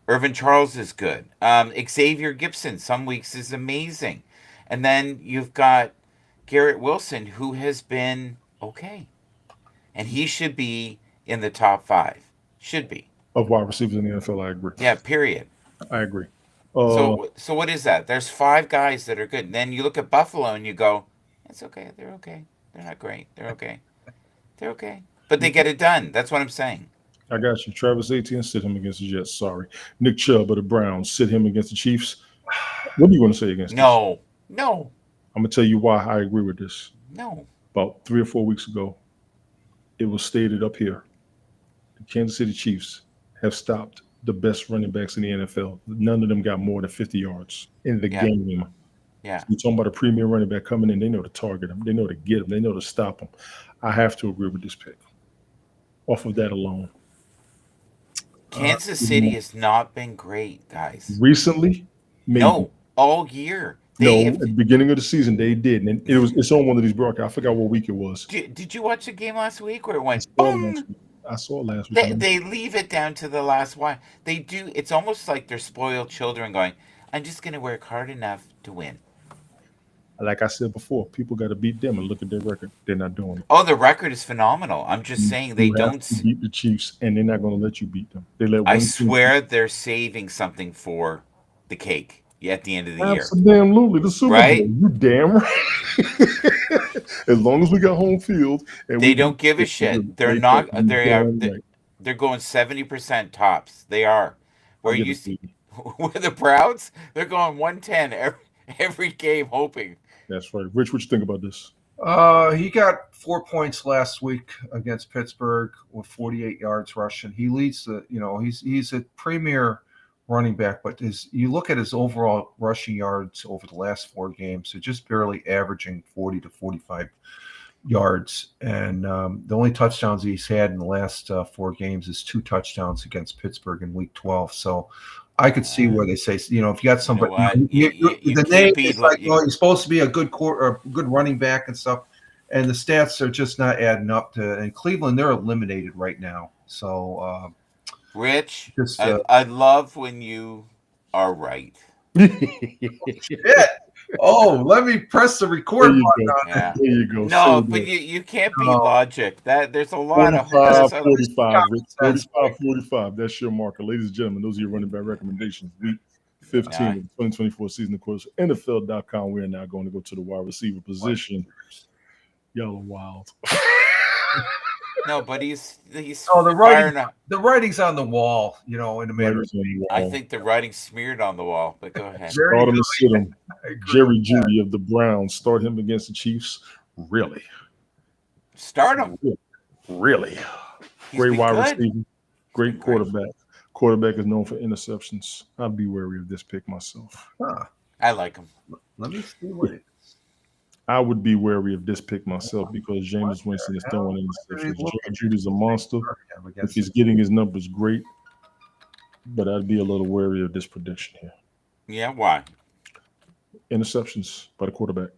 Irvin Charles is good. Xavier Gibson some weeks is amazing, and then you've got Garrett Wilson who has been okay, and he should be in the top 5. Should be. Of wide receivers in the NFL, I agree. Yeah. Period. I agree. So what is that? There's 5 guys that are good. And then you look at Buffalo and you go, it's okay. They're okay. They're not great. They're okay. They're okay. But they get it done. That's what I'm saying. I got you. Travis Etienne, sit him against the Jets. Sorry. Nick Chubb of the Browns, sit him against the Chiefs. What do you want to say against this? No. I'm going to tell you why I agree with this. No. About 3 or 4 weeks ago, it was stated up here. The Kansas City Chiefs have stopped the best running backs in the NFL. None of them got more than 50 yards in the game. Yeah. You're talking about a premier running back coming in. They know to target them. They know to get them. They know to stop them. I have to agree with this pick. Off of that alone. Kansas City has not been great, guys. Recently? Maybe. No. All year. At the beginning of the season, they did. And it's on one of these broadcasts. I forgot what week it was. Did you watch the game last week where it went I saw it last week. They leave it down to the last one. They do. It's almost like they're spoiled children going, I'm just going to work hard enough to win. Like I said before, people got to beat them and look at their record. They're not doing it. Oh, the record is phenomenal. I'm just saying they don't beat the Chiefs, and they're not going to let you beat them. I swear they're saving something for the cake. at the end of the year. Absolutely, the Super Right? Bowl. You damn right. As long as we got home field, and They we don't give a shit. They're not. They're going 70% tops. They are. I'll Where get you it. see, with the Browns, they're going 110 every game, hoping. That's right. Rich, what you think about this? He got 4 points last week against Pittsburgh with 48 yards rushing. He leads he's a premier running back, but you look at his overall rushing yards over the last 4 games, they're just barely averaging 40 to 45 yards. And the only touchdowns he's had in the last 4 games is 2 touchdowns against Pittsburgh in Week 12. So I could see where they say, if you got somebody, You the can't name beat is like, well, you're supposed to be a good good running back and stuff, and the stats are just not adding up to. And Cleveland, they're eliminated right now. So, Rich, just I love when you are right. shit. Oh, let me press the record button on Yeah. There you go. No, but you can't beat logic. There's a lot of 45, Rich. sense. 45. That's your marker. Ladies and gentlemen, those are your running back recommendations. Week 15 of the 2024 season, of course. NFL.com. We are now going to go to the wide receiver position. Y'all are wild. No, but he's the writing's on the wall, in the matter. I think the writing's smeared on the wall, but go ahead. Start him and sit him. Jerry Jeudy of the Browns. Start him against the Chiefs. Really? Start him. Really? Great wide receiver. Great quarterback. Quarterback is known for interceptions. I'd be wary of this pick myself. I like him. Let me see what it is. I would be wary of this pick myself because Jameis Winston is throwing interceptions. Jerry Jeudy's a monster. If he's getting his numbers, great. But I'd be a little wary of this prediction here. Yeah, why? Interceptions by the quarterback.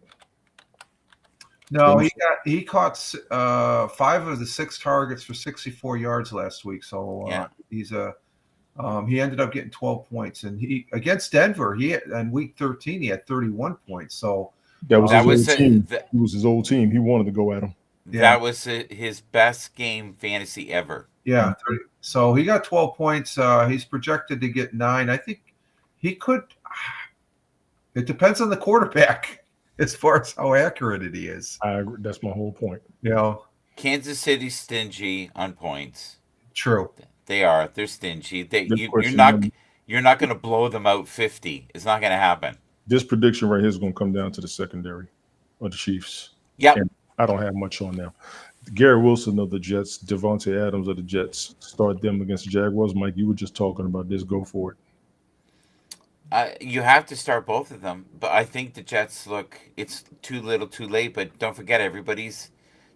No, he caught 5 of the 6 targets for 64 yards last week. So he ended up getting 12 points, and he against Denver. In week 13 he had 31 points. So that was his old team. It was his old team. He wanted to go at him. That was his best game fantasy ever. Yeah. So he got 12 points. He's projected to get 9. I think he could. It depends on the quarterback as far as how accurate it is. I agree. That's my whole point. Kansas City's stingy on points. True. They are. They're stingy. You're not going to blow them out 50. It's not going to happen. This prediction right here is going to come down to the secondary of the Chiefs. Yep. And I don't have much on them. Gary Wilson of the Jets, Devontae Adams of the Jets, start them against the Jaguars. Mike, you were just talking about this. Go for it. You have to start both of them, but I think the Jets it's too little too late, but don't forget everybody's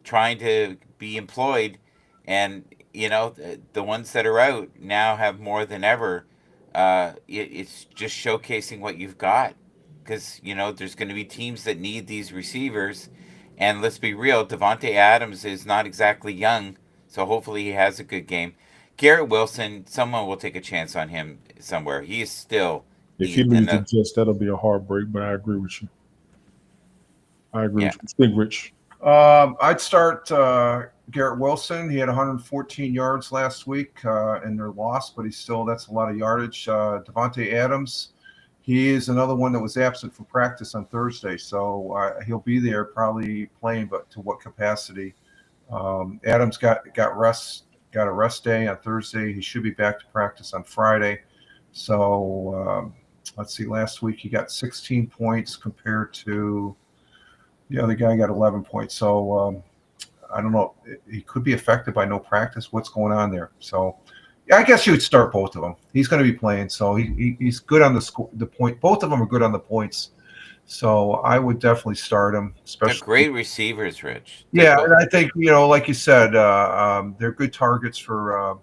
trying to be employed, and the ones that are out now have more than ever. It's just showcasing what you've got, because there's going to be teams that need these receivers, and let's be real, Devontae Adams is not exactly young, so hopefully he has a good game. Garrett Wilson, someone will take a chance on him somewhere. He is still. If he leaves the Jets, that'll be a heartbreak, but I agree with you. With you. Think, Rich. I'd start Garrett Wilson. He had 114 yards last week in their loss, but that's a lot of yardage. Devontae Adams, he is another one that was absent from practice on Thursday, so he'll be there probably playing, but to what capacity? Adams got a rest day on Thursday. He should be back to practice on Friday. So let's see. Last week he got 16 points compared to the other guy got 11 points. So I don't know. He could be affected by no practice. What's going on there? So I guess you would start both of them. He's going to be playing, so he's good on the point. Both of them are good on the points. So I would definitely start him. Especially they're great receivers, Rich. And I think like you said, they're good targets for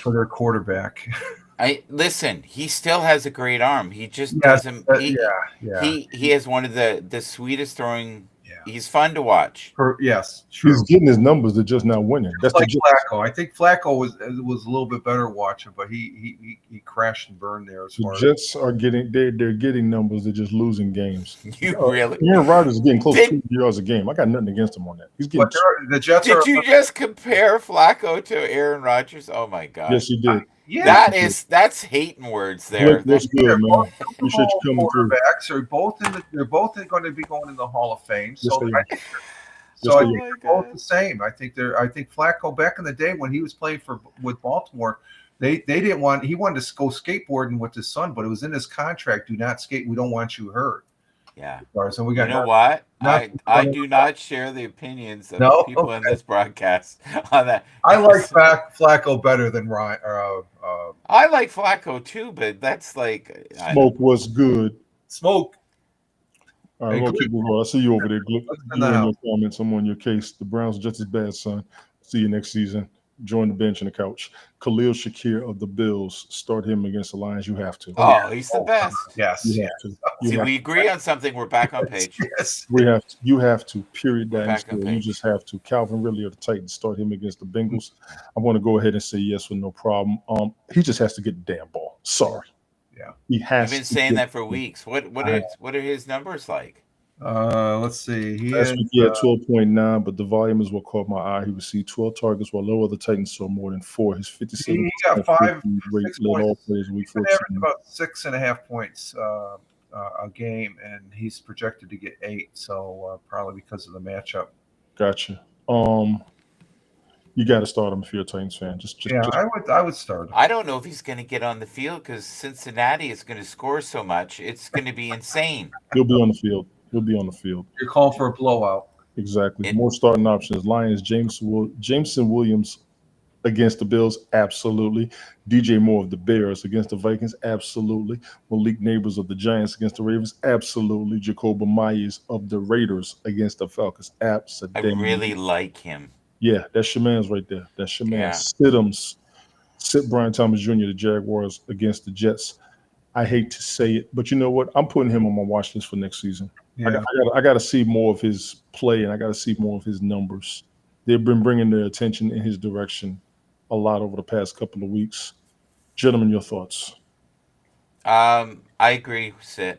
their quarterback. Listen, he still has a great arm. He just doesn't. He has one of the sweetest throwing. Yeah. He's fun to watch. Yes, true. He's getting his numbers. They're just not winning. That's like Flacco. I think Flacco was a little bit better watching, but he crashed and burned there. The Jets are getting they're getting numbers. They're just losing games. Really? Aaron Rodgers is getting close to 2 yards a game. I got nothing against him on that. He's getting. The Jets. Did you just compare Flacco to Aaron Rodgers? Oh my God! Yes, he did. Yeah, That's hating words Blake, there. what's good, man? Super Appreciate Bowl you coming through. quarterbacks are both they're both going to be going in the Hall of Fame. Yes, So they I are. think Yes, they they're both the same. I think Flacco back in the day when he was playing with Baltimore, they didn't want he wanted to go skateboarding with his son, but it was in his contract: do not skate. We don't want you hurt. Yeah. So we got You know what? not I do not share the opinions of the No? people in this broadcast on that. I like Flacco better than Ryan. I like Flacco too, but that's like Smoke was good. Smoke. All right, Hey, we'll keep moving on. I see you over there. in the Glue in your house. comments. I'm on your case. The Browns are just as bad, son. See you next season. Join the bench and the couch. Khalil Shakir of the Bills. Start him against the Lions. You have to. Oh, he's the best. Yes. You have to. You See, have we agree on something. We're back on page. Yes. We have to. You have to. Period. We're That back on you page. just have to. Calvin Ridley of the Titans. Start him against the Bengals. I want to go ahead and say yes with no problem. He just has to get the damn ball. Sorry. Yeah. He has. You've been to saying get that for weeks. What are his numbers like? Let's see. He Last is, week he had 12.9, but the volume is what caught my eye. He received 12 targets, while no other Titans saw more than 4. His 57 he got 5 rate 6 led all points. players week He's been 14. averaging about 6.5 points a game, and he's projected to get 8. So probably because of the matchup. Gotcha. You got to start him if you're a Titans fan. I would start him. I don't know if he's going to get on the field because Cincinnati is going to score so much. It's going to be insane. He'll be on the field. He'll be on the field. You're calling for a blowout. Exactly. More starting options. Lions, Jameson Williams against the Bills, absolutely. DJ Moore of the Bears against the Vikings, absolutely. Malik Neighbors of the Giants against the Ravens, absolutely. Jacoby Myers of the Raiders against the Falcons, absolutely. I really like him. Yeah, that's your man's right there. That's your man. Yeah. Sit Brian Thomas Jr., the Jaguars against the Jets. I hate to say it, but you know what? I'm putting him on my watch list for next season. Yeah. I got to see more of his play, and I got to see more of his numbers. They've been bringing their attention in his direction a lot over the past couple of weeks. Gentlemen, your thoughts? I agree, Sid.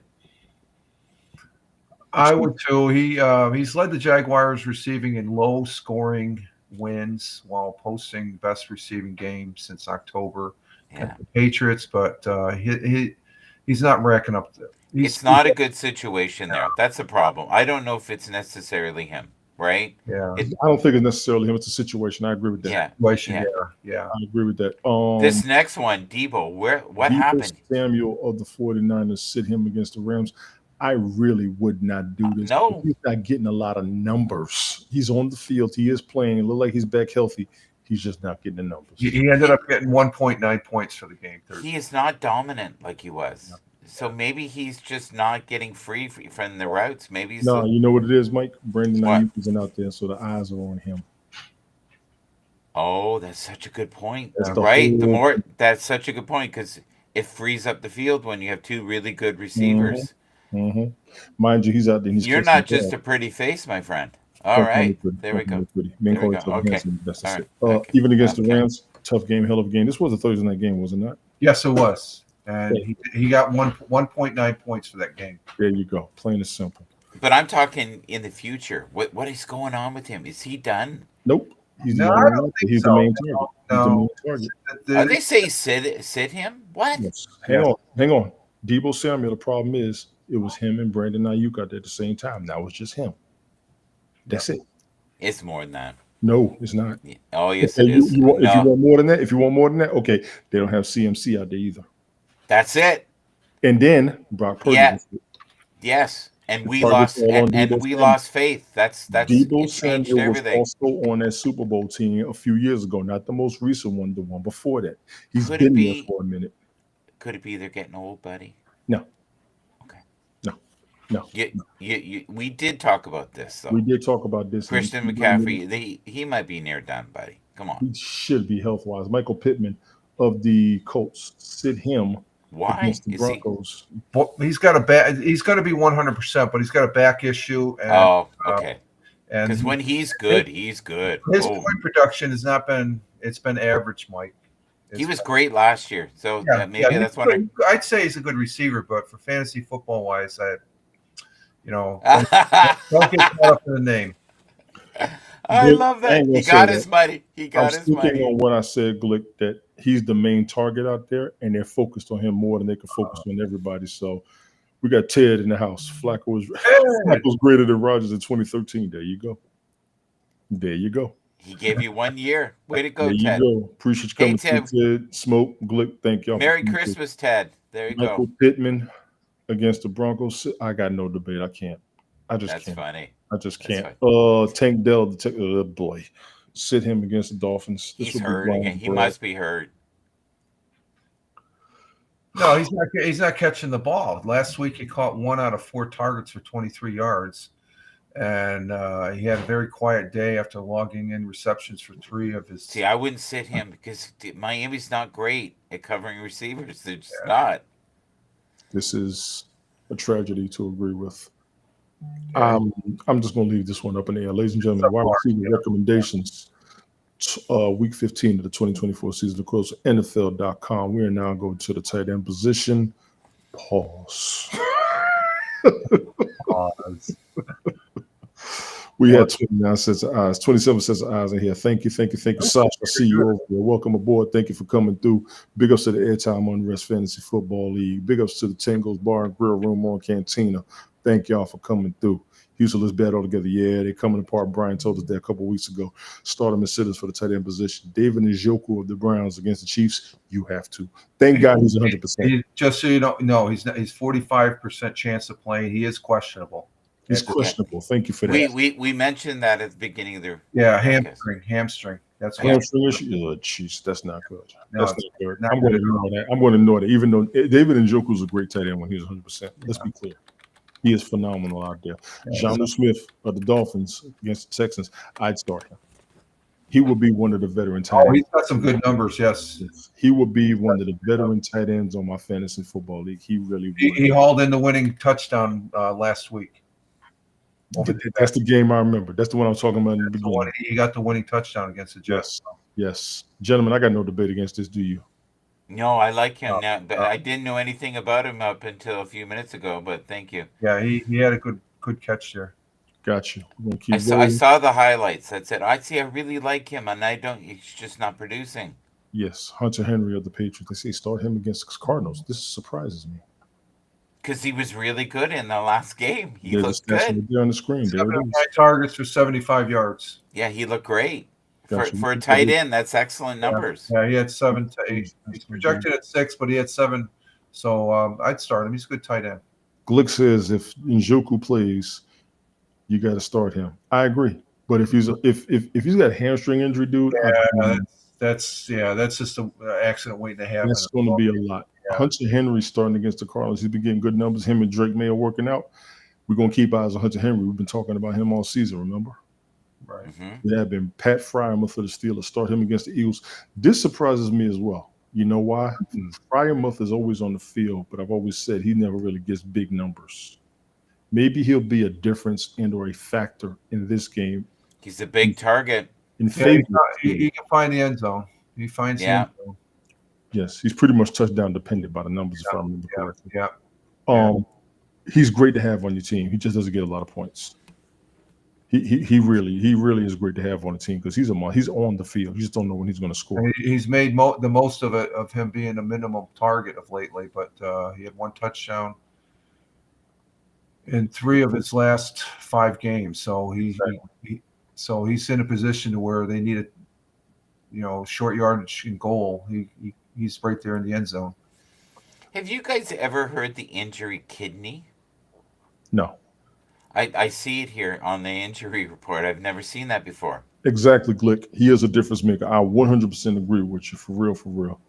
I would too. He's led the Jaguars receiving in low scoring wins while posting best receiving game since October at the Patriots, but he's not racking up. It's not a good situation there. That's a problem. I don't know if it's necessarily him, right? Yeah. I don't think it's necessarily him. It's a situation. I agree with that. Yeah. I agree with that. This next one, Debo, what happened? Samuel of the 49ers sit him against the Rams. I really would not do this. No. He's not getting a lot of numbers. He's on the field. He is playing. It looked like he's back healthy. He's just not getting the numbers. He ended up getting 1.9 points for the game. He is not dominant like he was. No. So maybe he's just not getting free from the routes. Maybe he's you know what it is, Mike? Brandon Ayuk isn't out there, so the eyes are on him. Oh, that's such a good point. Right? That's such a good point because it frees up the field when you have two really good receivers. Mm-hmm. Mind you, he's out there. You're not just a pretty face, my friend. All right, there we go. Okay. Even against the Rams, tough game, hell of a game. This was a Thursday night game, was it not? Yes, it was. And he got 1.9 points for that game. There you go. Plain and simple. But I'm talking in the future. What is going on with him? Is he done? Nope. He's the main target. No. They say sit him? What? Yes. Hang on. Debo Samuel, the problem is it was him and Brandon Ayuk out there at the same time. That was just him. That's it. It's more than that. No, it's not. Oh, yes, it is. If you want more than that, okay. They don't have CMC out there either. That's it. And then Brock Purdy. Yeah. Yes. And we lost lost faith. That's Debo Samuel was also on that Super Bowl team a few years ago, not the most recent one, the one before that. He's been there for a minute. Could it be they're getting old, buddy? No. Okay. No. We did talk about this, though. We did talk about this. Christian McCaffrey, he might be near done, buddy. Come on. He should be health-wise. Michael Pittman of the Colts, sit him. Why against the Broncos. He's got a back. He's going to be 100%, but he's got a back issue. And, okay. Because when he's good, he's good. His point production has not been. It's been average, Mike. He was great last year, so maybe that's what I'd say he's a good receiver, but for fantasy football wise, don't get caught up in the name. I Glick, love I that. ain't gonna He say got that. his money. He I'm got his sticking money. on what I said, Glick, that he's the main target out there, and they're focused on him more than they can focus on everybody. So we got Ted in the house. Flacco's greater than Rodgers in 2013. There you go. There you go. He gave you 1 year. Way to go, There you Ted. go. Appreciate you Hey, coming Ted. through, Ted. Smoke, Glick, thank y'all for Merry coming through. Christmas, Ted. There you Michael go. Pittman against the Broncos. I got no debate. I can't. I just That's can't. funny. I just That's can't. fine. Tank Dell, boy, sit him against the Dolphins. This He's will be hurt again. Brian He Brad. must be hurt. No, he's not. He's not catching the ball. Last week he caught 1 out of 4 targets for 23 yards, and he had a very quiet day after logging in receptions for 3 of his. See, I wouldn't sit him because Miami's not great at covering receivers. They're just not. This is a tragedy to agree with. Yeah, I'm just going to leave this one up in the air. Ladies and gentlemen, wide receiver recommendations, week 15 of the 2024 season, of course, NFL.com. We are now going to the tight end position. Pause. We had 29 sets of eyes, 27 sets of eyes in here. Thank you, Sasha. I see you over there. Welcome aboard. Thank you for coming through. Big ups to the Airtime Unrest Fantasy Football League. Big ups to the Tingles Bar and Grill Room on Cantina. Thank y'all for coming through. Houston, let's bet all together. Yeah, they're coming apart. Brian told us that a couple weeks ago. Start them as sitters for the tight end position. David Njoku of the Browns against the Chiefs. You have to. Thank God he's 100%. Just so you don't know, he's not. He's 45% chance of playing. He is questionable. He's questionable. Thank you for that. We mentioned that at the beginning of the hamstring. That's what hamstring issue. Oh, jeez, that's not good. No, That's not good. not I'm going to good at all. ignore that. I'm going to ignore that. Even though David Njoku's a great tight end when he's 100%. Let's be clear. He is phenomenal out there. Jonnu Smith of the Dolphins against the Texans. I'd start him. He will be one of the veteran tight ends. He's got some good numbers. Yes, he will be one of the veteran tight ends on my fantasy football league. He really will. He hauled in the winning touchdown last week. That's the game I remember. That's the one I was talking about in the beginning. He got the winning touchdown against the Jets. Yes. Gentlemen, I got no debate against this. Do you? No, I like him now, but I didn't know anything about him up until a few minutes ago. But thank you. Yeah, he had a good catch there. Got you. I saw the highlights. That's it. I really like him, and he's just not producing. Yes, Hunter Henry of the Patriots. They say start him against the Cardinals. This surprises me. Because he was really good in the last game. He looked good. There on the screen. 9 targets for 75 yards. Yeah, he looked great. For a tight end, that's excellent numbers. Yeah, he had 7 to 8. He's projected at 6, but he had 7. So I'd start him. He's a good tight end. Glick says if Njoku plays, you got to start him. I agree. But if he's got a hamstring injury, dude, that's just an accident waiting to happen. That's going to be a lot. Yeah. Hunter Henry starting against the Cardinals. He's been getting good numbers. Him and Drake May are working out. We're going to keep eyes on Hunter Henry. We've been talking about him all season, remember? Right. Mm-hmm. There have been Pat Fryermuth for the Steelers. Start him against the Eagles. This surprises me as well. You know why? Mm-hmm. Fryermuth is always on the field, but I've always said he never really gets big numbers. Maybe he'll be a difference and or a factor in this game. He's a big target. He can find the end zone. He finds the end zone. Yes, he's pretty much touchdown dependent by the numbers, if I remember correctly. Yeah. He's great to have on your team. He just doesn't get a lot of points. He really is great to have on the team because he's on the field. You just don't know when he's going to score. He's made the most of it, of him being a minimum target of lately, but he had 1 touchdown in 3 of his last 5 games. So he's in a position to where they need a short yardage and goal. He's right there in the end zone. Have you guys ever heard the injury kidney? No. I see it here on the injury report. I've never seen that before. Exactly, Glick. He is a difference maker. I 100% agree with you. For real.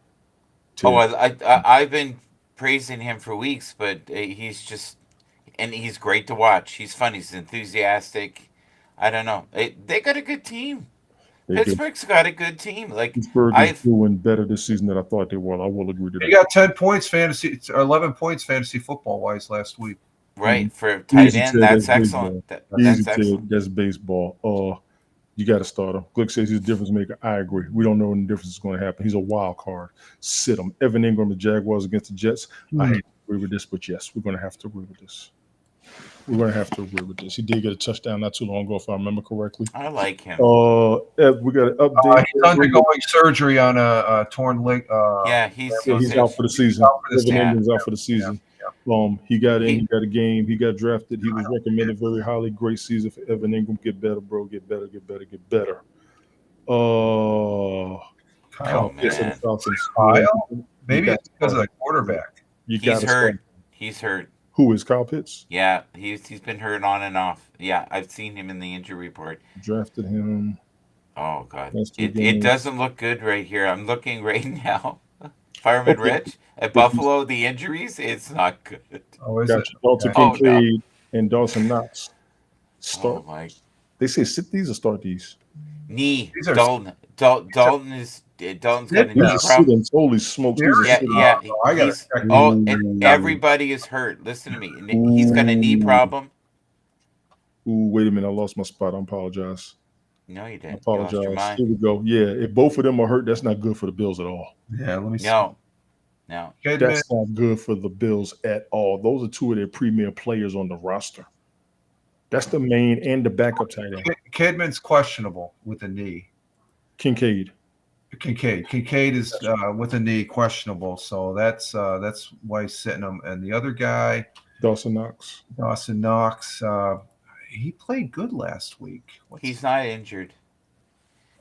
I've been praising him for weeks, but he's great to watch. He's fun. He's enthusiastic. I don't know. They got a good team. Pittsburgh's got a good team. Pittsburgh is doing better this season than I thought they were. I will agree to that. He got 10 points 11 points fantasy football wise last week. Right, for tight end, that's excellent. That's excellent. That's baseball. You got to start him. Glick says he's a difference maker. I agree. We don't know when the difference is going to happen. He's a wild card. Sit him. Evan Ingram, the Jaguars against the Jets. I hate to agree with this, but yes, we're going to have to agree with this. We're going to have to agree with this. He did get a touchdown not too long ago, if I remember correctly. I like him. We got an update. He's undergoing surgery on a torn leg. Yeah, he's He's out for the season. out for the Evan season. Ingram's out for the season. He got in. He got a game. He got drafted. He was recommended very highly. Great season for Evan Ingram. Get better, bro. Get better. Get better. Get better. Kyle Pitts and the Falcons. Kyle? Maybe it's because of the quarterback. He's hurt. He's hurt. Who is Kyle Pitts? Yeah, he's been hurt on and off. Yeah, I've seen him in the injury report. Drafted him. Oh God, it doesn't look good right here. I'm looking right now. Fireman Rich at Buffalo, the injuries, it's not good. Oh, is Gotcha. it? Dalton Kincaid and Dawson Knox. Start. Oh my! They say sit these or start these. Knee. These are- Dalton's got a knee These are problem. sitting. Holy smokes! These are Yeah, sitting. yeah. I gotta he's- check. and everybody is hurt. Listen to me. He's got a knee problem. Ooh, wait a minute! I lost my spot. I apologize. No, you I didn't. You lost your apologize. mind. Here we go. Yeah, if both of them are hurt, that's not good for the Bills at all. Yeah, let me see. No. Kidman, That's not good for the Bills at all. Those are two of their premier players on the roster. That's the main and the backup tight end. Kidman's questionable with a knee. Kincaid. Kincaid is with a knee questionable, so that's why he's sitting him. And the other guy, Dawson Knox. He played good last week. He's not injured.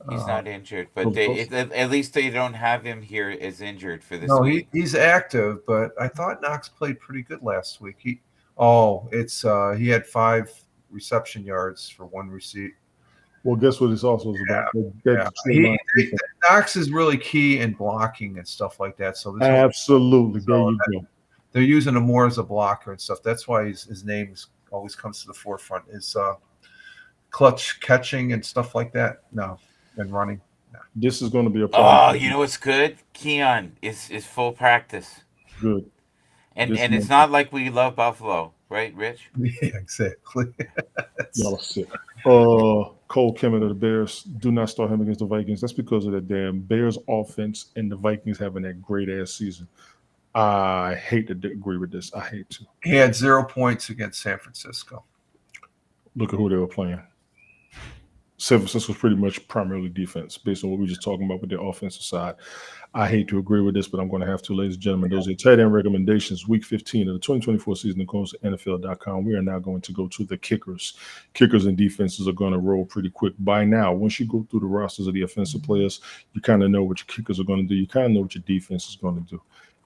He's not injured, but at least they don't have him here as injured for this week. He's active, but I thought Knox played pretty good last week. He had 5 reception yards for 1 receipt. Well, guess what this also is about? Knox is really key in blocking and stuff like that. So absolutely, there you go. They're using him more as a blocker and stuff. That's why his name always comes to the forefront. Is clutch catching and stuff like that. No. And running. No. This is going to be a problem. Oh, you know what's good? Keon is full practice. Good. And it's not like we love Buffalo, right, Rich? Yeah, exactly. Y'all are sick. Cole Kemet of the Bears. Do not start him against the Vikings. That's because of the damn Bears offense and the Vikings having that great ass season. I hate to agree with this. I hate to. He had 0 points against San Francisco. Look at who they were playing. San Francisco was pretty much primarily defense based on what we were just talking about with the offensive side. I hate to agree with this, but I'm going to have to, ladies and gentlemen. Those are tight end recommendations, week 15 of the 2024 season, according to NFL.com. We are now going to go to the kickers. Kickers and defenses are going to roll pretty quick. By now, once you go through the rosters of the offensive players, you kind of know what your kickers are going to do. You kind of know what your defense is going to do.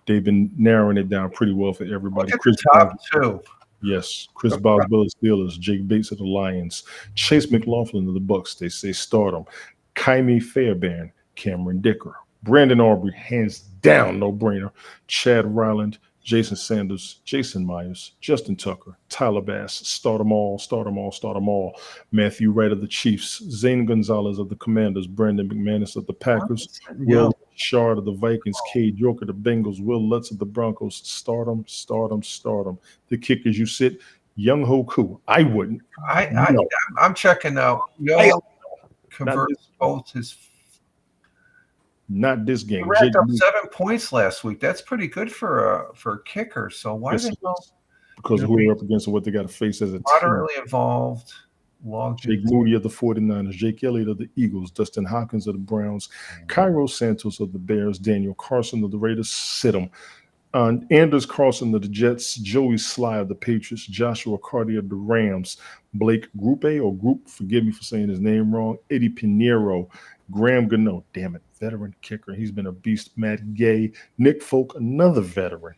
They've been narrowing it down pretty well for everybody. Look at the top 2. Yes, Chris Boswell of the Steelers, Jake Bates of the Lions, Chase McLaughlin of the Bucks. They say start him. Kaimi Fairbairn, Cameron Dicker, Brandon Aubrey, hands down, no brainer. Chad Ryland, Jason Sanders, Jason Myers, Justin Tucker, Tyler Bass, start them all. Matthew Wright of the Chiefs, Zane Gonzalez of the Commanders, Brandon McManus of the Packers, Will Shard of the Vikings, Cade York of the Bengals, Will Lutz of the Broncos. Start them. The kickers you sit, Young Ho Koo. I wouldn't. I'm checking out. Yo converts both his. Not this game. He racked up 7 points last week. That's pretty good for a kicker. So why yes, they go? Because who they're up against and what they got to face as a moderately team. involved. Jake Moody of the 49ers, Jake Elliott of the Eagles, Dustin Hopkins of the Browns, Cairo Santos of the Bears, Daniel Carson of the Raiders, sit him. Anders Carlson of the Jets, Joey Sly of the Patriots, Joshua Carter of the Rams, Blake forgive me for saying his name wrong, Eddie Pinheiro, Graham Gano, damn it, veteran kicker. He's been a beast. Matt Gay, Nick Folk, another veteran.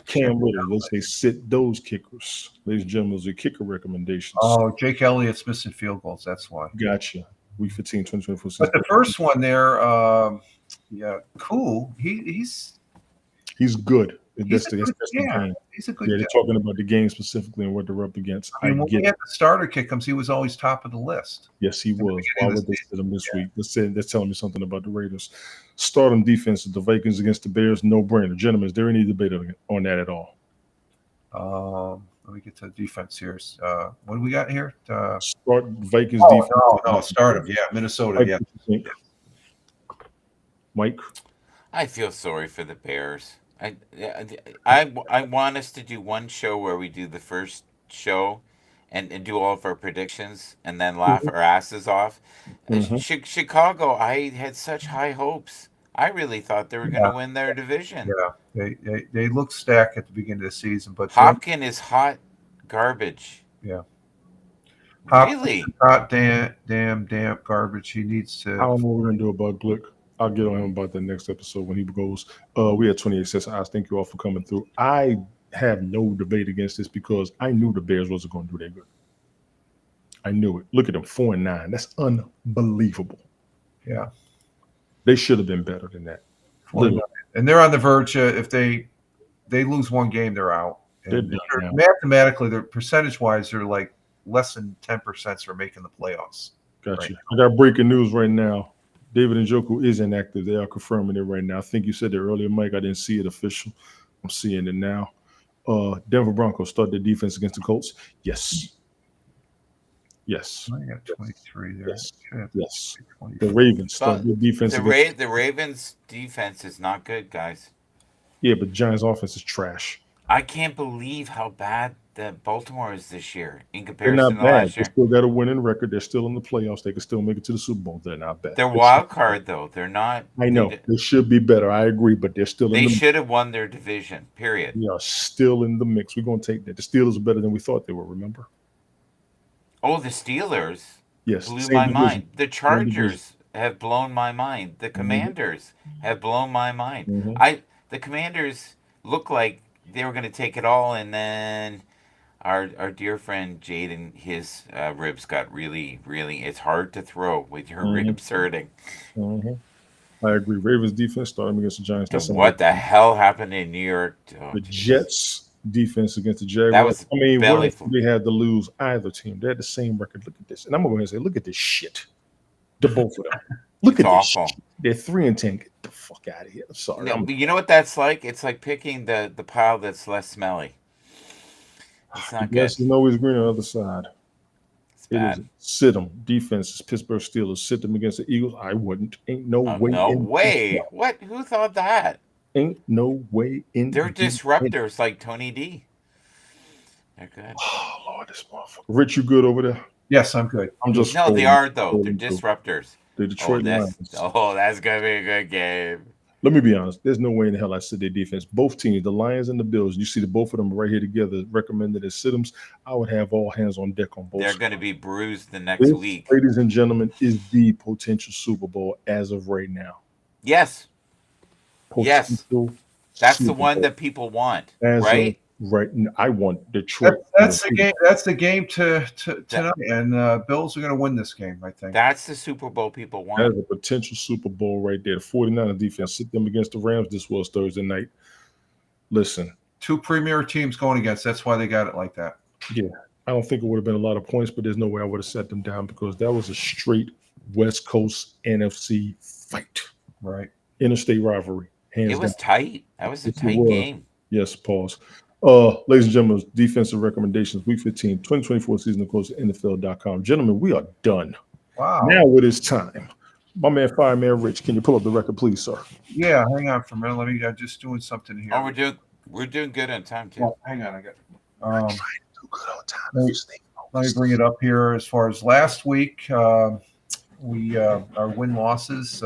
Cam Little, let's say sit those kickers. Ladies and gentlemen, those are kicker recommendations. Oh, Jake Elliott's missing field goals. That's why. Gotcha. Week 15, 2024. But the first one there, cool. He's good. He's a good they're guy. talking about the game specifically and what they're up against. When we had the starter kick comes, he was always top of the list. Yes, he was. Why would they sit him this week? That's telling me something about the Raiders. Stardom defense, the Vikings against the Bears, no brainer. Gentlemen, is there any debate on that at all? Let me get to the defense here. What do we got here? Start Vikings defense. No, start him. Yeah, Minnesota. Yeah. Mike? I feel sorry for the Bears. I want us to do one show where we do the first show and do all of our predictions and then laugh our asses off. Mhm. Chicago, I had such high hopes. I really thought they were going to Yeah, win their division. yeah. They look stacked at the beginning of the season, but Hopkins is hot garbage. yeah, Hopkins is Really? hot, damp garbage. He needs I to. don't know what we're gonna do about Glick. I'll get on him about that next episode when he goes. We had 28 cents. I thank you all for coming through. I have no debate against this because I knew the Bears wasn't going to do that good. I knew it. Look at them, 4-9. That's unbelievable. Yeah, They should have been better than that. Literally, and they're on the verge. If they lose one game, they're out. they're And done now. mathematically, they're percentage wise, they're like less than 10% for making the playoffs. Got Right. you. I got breaking news right now. David Njoku is inactive. They are confirming it right now. I think you said that earlier, Mike. I didn't see it official. I'm seeing it now. Denver Broncos start their defense against the Colts. Yes. Yes. I got 23 there. Yes. Shit, Yes. 24. The Ravens start their defense against. The Ravens defense is not good, guys. Yeah, but Giants offense is trash. I can't believe how bad the Baltimore is this year in They're comparison not to bad. last They year. still got a winning record. They're still in the playoffs. They can still make it to the Super Bowl. They're not bad. They're wild card though. They're not. I know they should be better. I agree, but they're still in They the. should have won their division. Period. We are still in the mix. We're going to take that. The Steelers are better than we thought they were. Remember? Oh, the Steelers Yes. blew same my division. mind. The Same division. Chargers have blown my mind. The Mhm. Commanders have blown my mind. Mhm. The Commanders look like they were going to take it all, and then our dear friend Jaden, his ribs got really. It's hard to throw with your Mhm. ribs hurting. Mhm. I agree. Ravens defense starting against the Giants. That's And what the hell happened in New York? Oh, the geez. Jets defense against the That Jaguars. was I mean, what belly else do they had to lose? Either team. They had the same record. Look at this. And I'm going to go ahead and say, look at this shit. The both of them. Look It's at this awful. shit. They're 3-10. Get the fuck out of here. I'm sorry. No, but you know what that's like? It's like picking the pile that's less smelly. It's not good. Yes, is always green on the other side. It's It bad. is. Sit them. Defense is Pittsburgh Steelers. Sit them against the Eagles. I wouldn't. Ain't no Oh, way. no in way. hell. What? Who thought that? Ain't no way in. They're the- disruptors like Tony D. They're good. Oh Lord, this motherfucker. Rich, you good over there? Yes, I'm good. I'm just. No, they scrolling- are though. They're scrolling through. disruptors. The Detroit Lions. That's gonna be a good game. Let me be honest. There's no way in the hell I sit their defense. Both teams, the Lions and the Bills, you see the both of them right here together, recommended as sit-ems. I would have all hands on deck on both. They're sides. gonna be bruised the next This, week. ladies and gentlemen, is the potential Super Bowl as of right now. Yes, Yes. Potential that's Super the one Bowl that people want, as of right? right. I want Detroit. That's the game. That's the game to tonight, and Bills are going to win this game. I think. That's the Super Bowl people That want. is a potential Super Bowl right there. The 49ers defense sit them against the Rams. This was Thursday night. Listen, Two premier teams going against. That's why they got it like that. I don't think it would have been a lot of points, but there's no way I would have set them down because that was a straight West Coast NFC fight. Right. Interstate rivalry. Hands It was down. tight. That was a Yes, it tight was. game. Yes, pause. Ladies and gentlemen, defensive recommendations, week 15, 2024 season, of course, NFL.com. Gentlemen, we are done. Wow. Now it is time. My man, Fireman Rich, can you pull up the record, please, sir? Yeah. Hang on for a minute. Let me. I'm just doing something here. Oh, we're doing good on time too. Well, hang on. I got. Let me bring it up here. As far as last week, we our win losses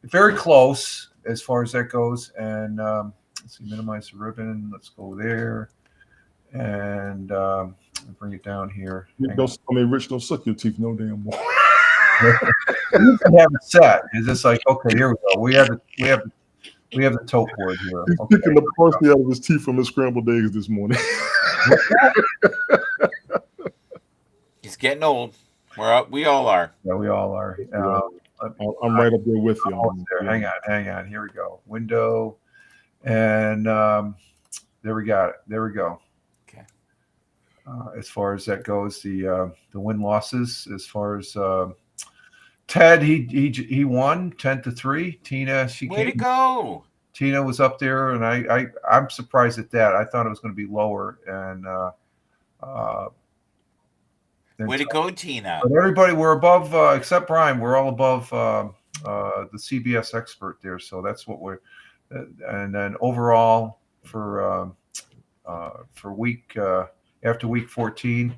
very close as far as that goes. And let's see, minimize the ribbon. Let's go there, and bring it down here. Hang on. Rich, don't suck your teeth no damn more. You can have it set. It's just like, okay, here we go. We have the tote board here. He's Okay. picking the parsley out of his teeth from his scrambled eggs this morning. He's getting old. We all are. Yeah, we all are. I'm right up there with you. Almost there. Hang on. Here we go. Window, and there we got it. There we go. Okay. As far as that goes, the win losses. As far as Ted, he won 10-3. Tina, Way to go! Tina was up there, and I'm surprised at that. I thought it was going to be lower, and Way to go, Tina. but everybody, we're above except Brian. We're all above the CBS expert there, so that's what we're. And then overall for week after week 14,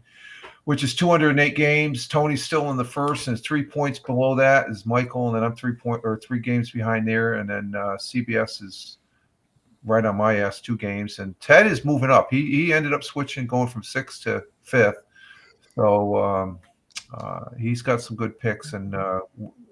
which is 208 games. Tony's still in the first, and is 3 points below that is Michael, and then I'm 3 games behind there, and then CBS is right on my ass, 2 games, and Ted is moving up. He ended up switching, going from 6th to 5th. So he's got some good picks, and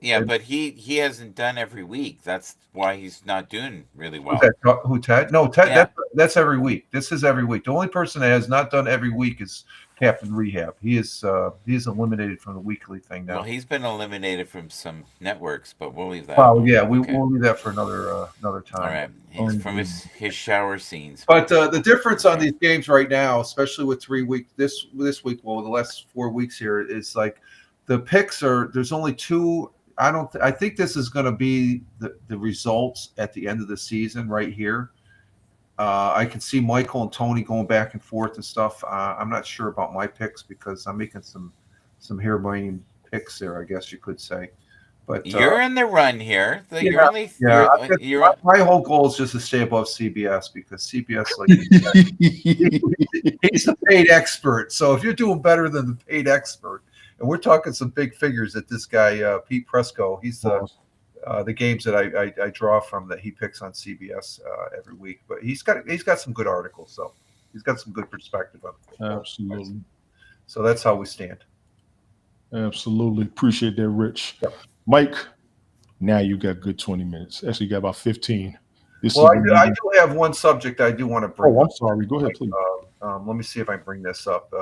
Yeah, but he hasn't done every week. That's why he's not doing really well. Who Ted? No, Ted. Yeah. That's every week. This is every week. The only person that has not done every week is Captain Rehab. He is eliminated from the weekly thing now. Well, he's been eliminated from some networks, but we'll leave that. Well, yeah, we'll leave that for another time. All right, he's from his shower scenes. But the difference on these games right now, especially with 3 weeks this week, well, the last 4 weeks here, is like the picks are. There's only 2. I think this is going to be the results at the end of the season right here. I can see Michael and Tony going back and forth and stuff. I'm not sure about my picks because I'm making some harebrained picks there, I guess you could say. But you're in the run here. My whole goal is just to stay above CBS because CBS, he's a paid expert. So if you're doing better than the paid expert, and we're talking some big figures that this guy Pete Presco, he's the games that I draw from that he picks on CBS every week. But he's got some good articles, so he's got some good perspective on it. Absolutely. So that's how we stand. Absolutely. Appreciate that, Rich. Yep. Mike, now you got good 20 minutes. Actually, you got about 15. I do have one subject I do want to bring up. I'm sorry. Go ahead, please. Let me see if I bring this up.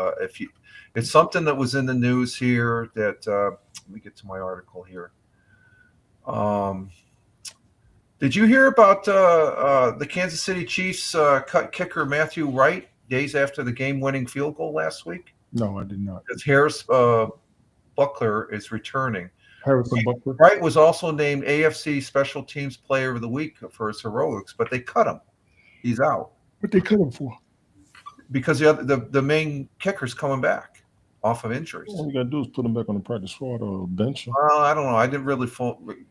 It's something that was in the news here that let me get to my article here. Did you hear about the Kansas City Chiefs cut kicker Matthew Wright days after the game-winning field goal last week? No, I did not. Because Harris Buckler is returning. Harrison Buckler. Wright was also named AFC Special Teams Player of the Week for his heroics, but they cut him. He's out. What they cut him for? Because the main kicker's coming back off of injuries. All you got to do is put him back on the practice squad or bench. I don't know. I didn't really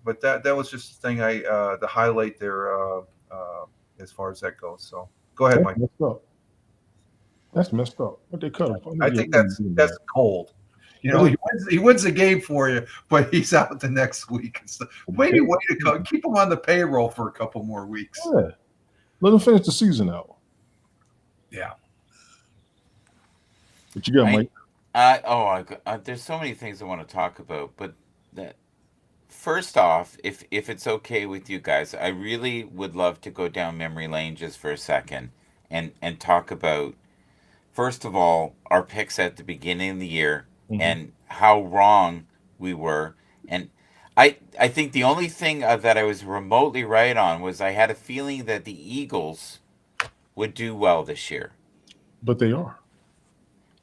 but that was just the thing the highlight there as far as that goes. So go ahead, Mike. That's messed up. What they cut him for? I think that's cold. He wins the game for you, but he's out the next week. Maybe way to go. Keep him on the payroll for a couple more weeks. Yeah. Let him finish the season out. Yeah. What you got, Mike? There's so many things I want to talk about, but first off, if it's okay with you guys, I really would love to go down memory lane just for a second and talk about, first of all, our picks at the beginning of the year. Mm-hmm. And how wrong we were. And I think the only thing that I was remotely right on was I had a feeling that the Eagles would do well this year. But they are.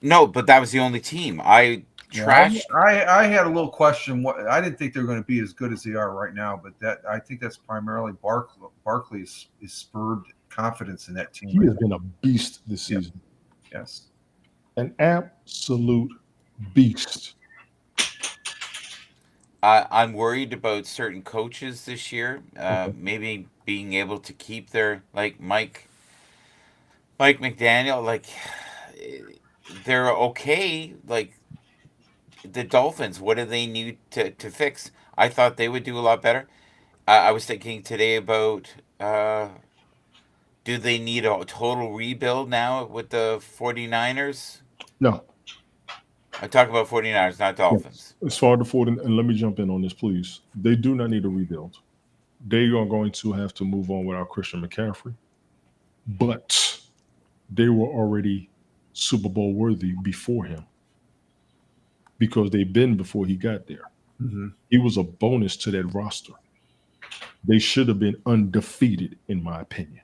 No, but that was the only team. I trashed. I had a little question. I didn't think they were going to be as good as they are right now, but I think that's primarily Barkley is spurred confidence in that team. He has been a beast this season. Yes. An absolute beast. I'm worried about certain coaches this year. Maybe being able to keep their Mike McDaniel. They're okay. The Dolphins. What do they need to fix? I thought they would do a lot better. I was thinking today about do they need a total rebuild now with the 49ers? No. I'm talking about 49ers, not Dolphins. Yes. As far as the 49ers, and let me jump in on this, please. They do not need a rebuild. They are going to have to move on without Christian McCaffrey. But they were already Super Bowl worthy before him because they've been before he got there. Mm-hmm. He was a bonus to that roster. They should have been undefeated, in my opinion.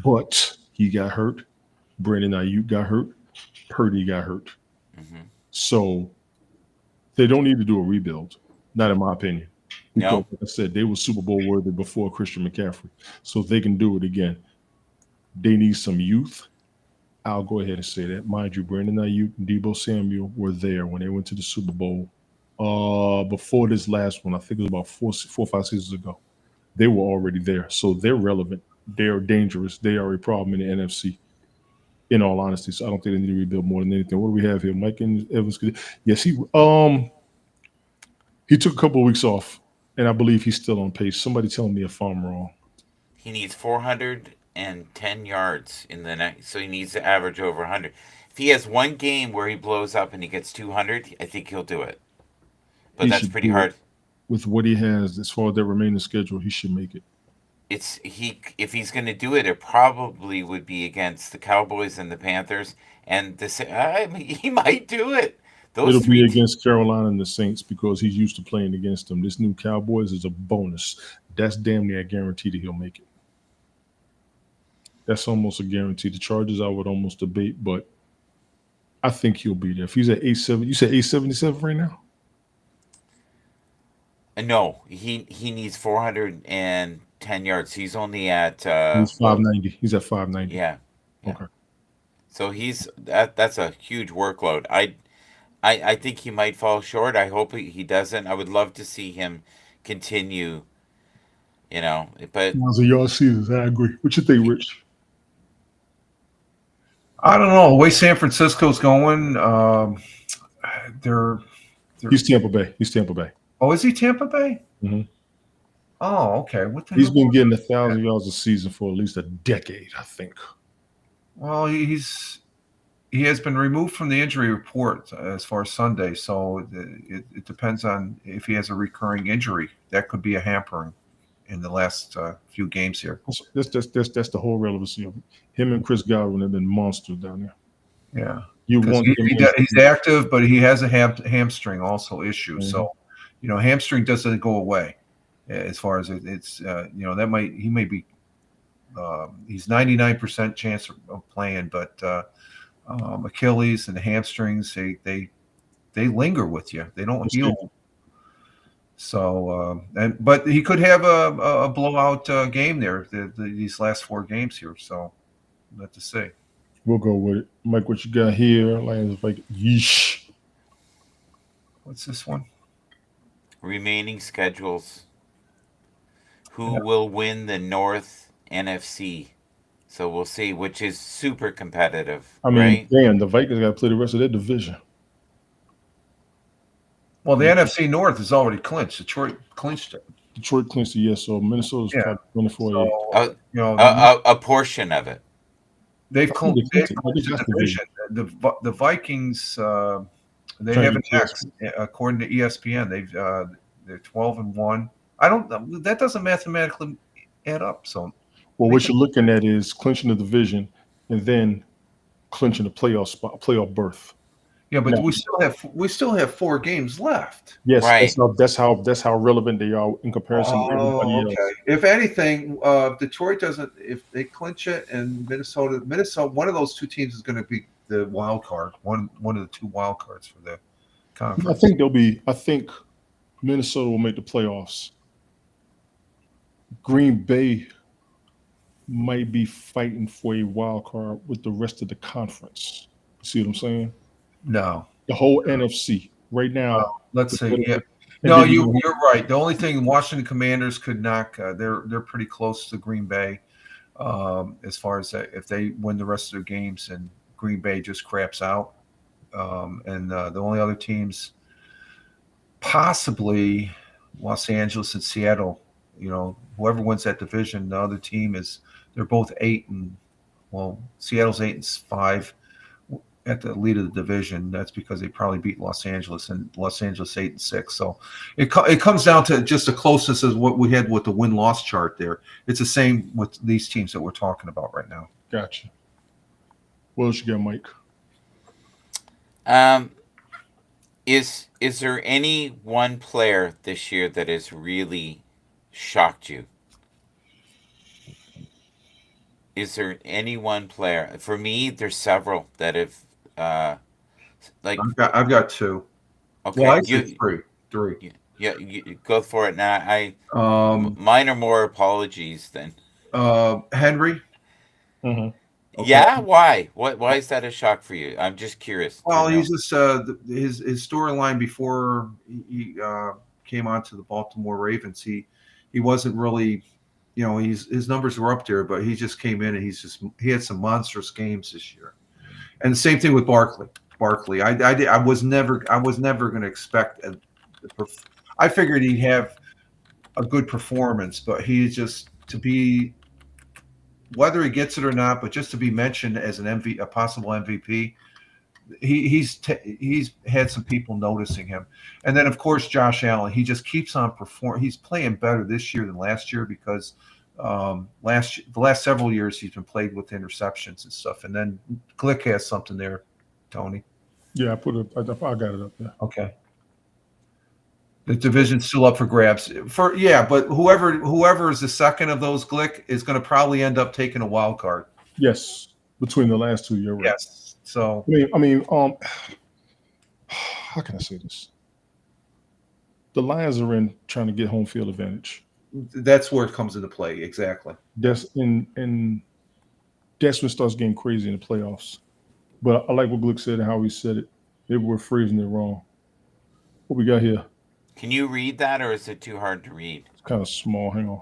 But he got hurt. Brandon Ayuk got hurt. Purdy got hurt. Mm-hmm. So they don't need to do a rebuild, not in my opinion. Because, like I said, they were Super Bowl worthy before Christian McCaffrey. So they can do it again. They need some youth. I'll go ahead and say that. Mind you, Brandon Ayuk and Deebo Samuel were there when they went to the Super Bowl. Before this last one, I think it was about 4 or 5 seasons ago. They were already there. So they're relevant. They are dangerous. They are a problem in the NFC. In all honesty, so I don't think they need to rebuild more than anything. What do we have here? Mike and Evans. Yes, he took a couple of weeks off, and I believe he's still on pace. Somebody tell me if I'm wrong. He needs 410 yards in the next, so he needs to average over 100. If he has one game where he blows up and he gets 200, I think he'll do it. But He that's should pretty do it hard. with what he has as far as that remaining schedule. He should make it. It's he if he's going to do it, it probably would be against the Cowboys and the Panthers, and I mean, he might do it. Those It'll be three. against Carolina and the Saints because he's used to playing against them. This new Cowboys is a bonus. That's damn near a guarantee that he'll make it. That's almost a guarantee. The Chargers I would almost debate, but I think he'll be there. If he's at 870, you said 877 right now? No, he needs 410 yards. He's only at He's 590. He's at 590. yeah, yeah. Okay. So that's a huge workload. I think he might fall short. I hope he doesn't. I would love to see him continue. But Miles of yard seasons, I agree. What you think, Rich? I don't know the way San Francisco's going. They're He's Tampa Bay. He's Tampa Bay. Oh, is he Tampa Bay? Mhm. Oh, okay. What the He's hell? been getting 1,000 yards a season for at least a decade, I think. Well, he has been removed from the injury report as far as Sunday, so it depends on if he has a recurring injury. That could be a hampering in the last few games here. That's the whole relevancy of him and Chris Godwin have been monsters down there. Yeah, You 'cause want he's active, but he has a hamstring also issue. Mhm. So, hamstring doesn't go away. As far as it's, he may be, he's 99% chance of playing, but Achilles and hamstrings, they linger with you. They don't heal. So, but he could have a blowout game there these last 4 games here. So, we'll have to see. We'll go with it. Mike, what you got here? Lions like yeesh. What's this one? remaining schedules. Who will win the North NFC? So we'll see, which is super competitive, I mean, right? damn, the Vikings got to play the rest of their division. Well, the NFC North is already clinched. Detroit clinched it. Detroit clinched the yes, so Minnesota's Yeah. probably 24. So, A portion of it. they've I think clinched they the clinched it. division. The Vikings, they Trying have to an get X according to ESPN. They're 12-1. I don't. That doesn't mathematically add up. So, Well, what you're looking at is clinching the division and then clinching the playoff berth. yeah, but No. we still have 4 games left. Yes, Right. that's how relevant they are in comparison to everybody else. Okay. If anything, Detroit doesn't. If they clinch it, and Minnesota, one of those 2 teams is going to be the wild card. One of the 2 wild cards for the conference. I think Minnesota will make the playoffs. Green Bay might be fighting for a wild card with the rest of the conference. You see what I'm saying? No. The whole NFC right now. Let's see. Yeah. And No, then you're right. The only thing Washington Commanders could knock, they're pretty close to Green Bay, as far as if they win the rest of their games and Green Bay just craps out. And the only other teams, possibly Los Angeles and Seattle. Whoever wins that division, the other team they're both 8 and Seattle's 8-5 at the lead of the division. That's because they probably beat Los Angeles, and Los Angeles 8-6. So it comes down to just the closeness as what we had with the win-loss chart there. It's the same with these teams that we're talking about right now. Gotcha. What else you got, Mike? Is there any one player this year that has really shocked you? Is there any one player? For me, there's several that have like I've got 2. okay, Well, I said 3. yeah, you go for it now. Um, Mine are more apologies than Henry. Mm-hmm. Okay. Yeah, why? Why is that a shock for you? I'm just curious. Well, to know. he's just his storyline before he came on to the Baltimore Ravens. He wasn't really, his numbers were up there, but he just came in and he had some monstrous games this year. And the same thing with Barkley. I was never going to expect. I figured he'd have a good performance, but he's just to be, whether he gets it or not, but just to be mentioned as a possible MVP. He's had some people noticing him, and then of course Josh Allen. He just keeps on performing. He's playing better this year than last year because the last several years he's been played with interceptions and stuff. And then Glick has something there, Tony. Yeah, I got it up there. Okay. The division's still up for grabs. But whoever is the second of those, Glick, is going to probably end up taking a wild card. Yes, between the last two, you're right. Yes. So how can I say this? The Lions are in trying to get home field advantage. That's where it comes into play. Exactly. That's when it starts getting crazy in the playoffs. But I like what Glick said and how he said it. Maybe we're phrasing it wrong. What we got here? Can you read that, or is it too hard to read? It's kind of small. Hang on.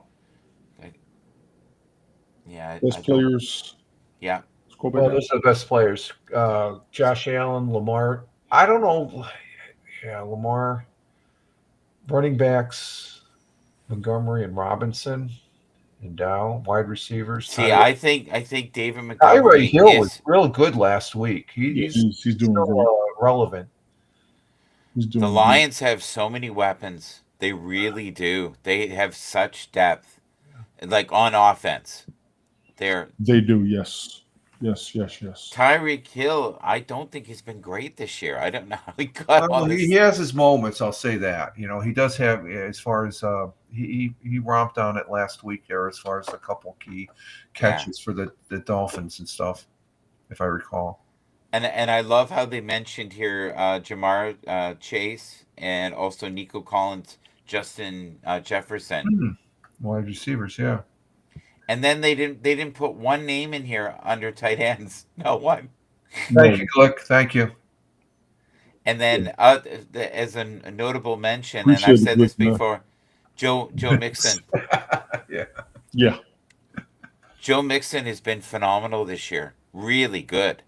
Yeah. Best players. Yeah. Well, those are the best players. Josh Allen, Lamar. I don't know. Yeah, Lamar. Running backs, Montgomery and Robinson, and Dow. Wide receivers. See, I think David Montgomery Tyreek Hill was real good last week. He's doing still, relevant. The Lions have so many weapons. They really do. They have such depth, like on offense. They do. Yes. Tyreek Hill, I don't think he's been great this year. I don't know how he got on this. He has his moments. I'll say that. He does have, as far as he romped on it last week there, as far as a couple key catches for the Dolphins and stuff, if I recall. And I love how they mentioned here Jamar Chase and also Nico Collins, Justin Jefferson. Wide receivers, yeah. And then they didn't put one name in here under tight ends. No one. Thank you, Glick. Thank you. And then as a notable mention, and I've said this before, Joe Mixon. Yeah. Joe Mixon has been phenomenal this year. Really good.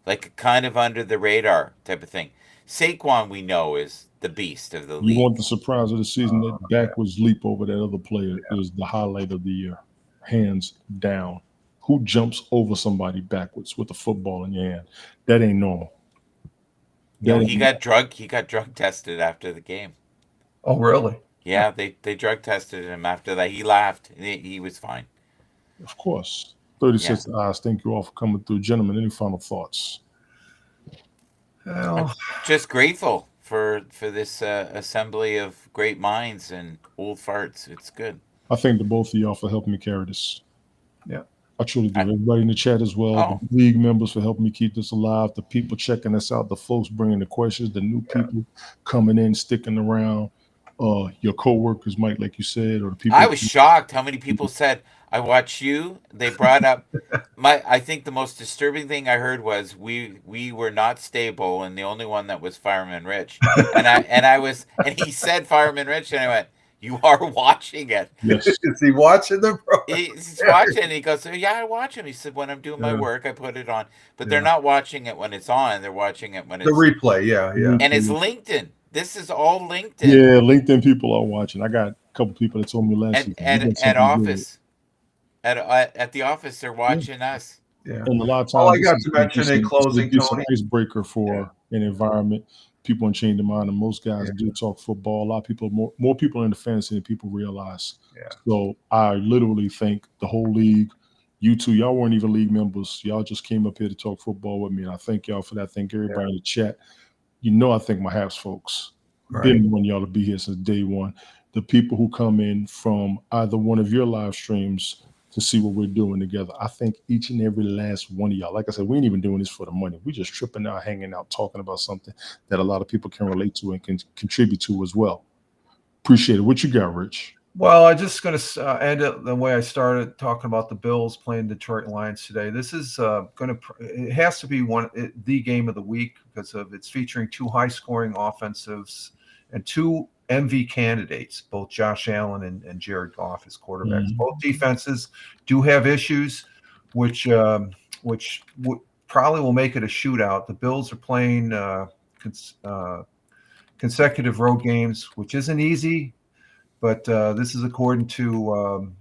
Like kind of under the radar type of thing. Saquon, we know, is the beast of the league. You want the surprise of the season? That backwards leap over that other player is the highlight of the year. Hands down. Who jumps over somebody backwards with a football in your hand? That ain't normal. He got drug tested after the game. Oh, really? Yeah, they drug tested him after that. He laughed. He was fine. Of course. 36 hours. Thank you all for coming through. Gentlemen, any final thoughts? Well, I'm just grateful for this assembly of great minds and old farts. It's good. I thank the both of y'all for helping me carry this. Yeah. I truly do. Everybody in the chat as well. The league members for helping me keep this alive. The people checking us out. The folks bringing the questions. The new people coming in, sticking around. Your co-workers, Mike, like you said, or the people. I was shocked how many people said, I watch you. They brought up I think the most disturbing thing I heard was we were not stable, and the only one that was Fireman Rich. And he said Fireman Rich, and I went, you are watching it. Yes. Is he watching them, bro? He's watching, and he goes, yeah, I watch him. He said, when I'm doing my work, I put it on. But they're not watching it when it's on. They're watching it when it's... The replay, yeah. And it's LinkedIn. This is all LinkedIn. Yeah, LinkedIn people are watching. I got a couple people that told me last week. At office. At the office, they're watching us. Yeah. And a lot of times... All I got to mention in closing, Tony. It's an icebreaker for an environment. People in Change Their Mind, and most guys do talk football. A lot of people, more people in the fantasy than people realize. Yeah. So I literally thank the whole league. You two, y'all weren't even league members. Y'all just came up here to talk football with me, and I thank y'all for that. Thank everybody in the chat. I thank my Habs folks. Right. Been wanting y'all to be here since day one. The people who come in from either one of your live streams to see what we're doing together. I thank each and every last one of y'all. Like I said, we ain't even doing this for the money. We just tripping out, hanging out, talking about something that a lot of people can relate to and can contribute to as well. Appreciate it. What you got, Rich? Well, I'm just going to end it the way I started, talking about the Bills playing Detroit Lions today. This is it has to be the game of the week because it's featuring two high-scoring offensives and two MV candidates, both Josh Allen and Jared Goff as quarterbacks. Both defenses do have issues, which probably will make it a shootout. The Bills are playing consecutive road games, which isn't easy, but this is according to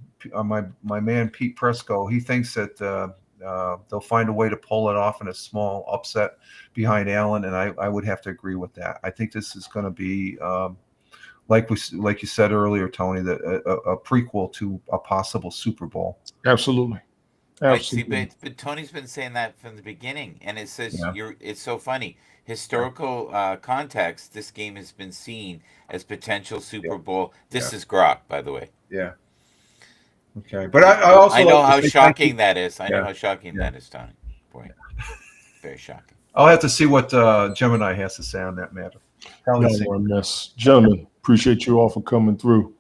my man Pete Presco. He thinks that they'll find a way to pull it off in a small upset behind Allen, and I would have to agree with that. I think this is going to be like you said earlier, Tony, that a prequel to a possible Super Bowl. Absolutely. Right, see, Absolutely. but Tony's been saying that from the beginning, and it says Yeah. it's so funny. Historical context, this game has been seen as potential Super Bowl. This is Grok, by the way. Yeah. Okay, but I also I know like to how say shocking that is. I know Yeah. how shocking Yeah. that is, Tony. Boy, very shocking. I'll have to see what Gemini has to say on that matter. Probably Y'all see. are a mess. Gentlemen, appreciate you all for coming through.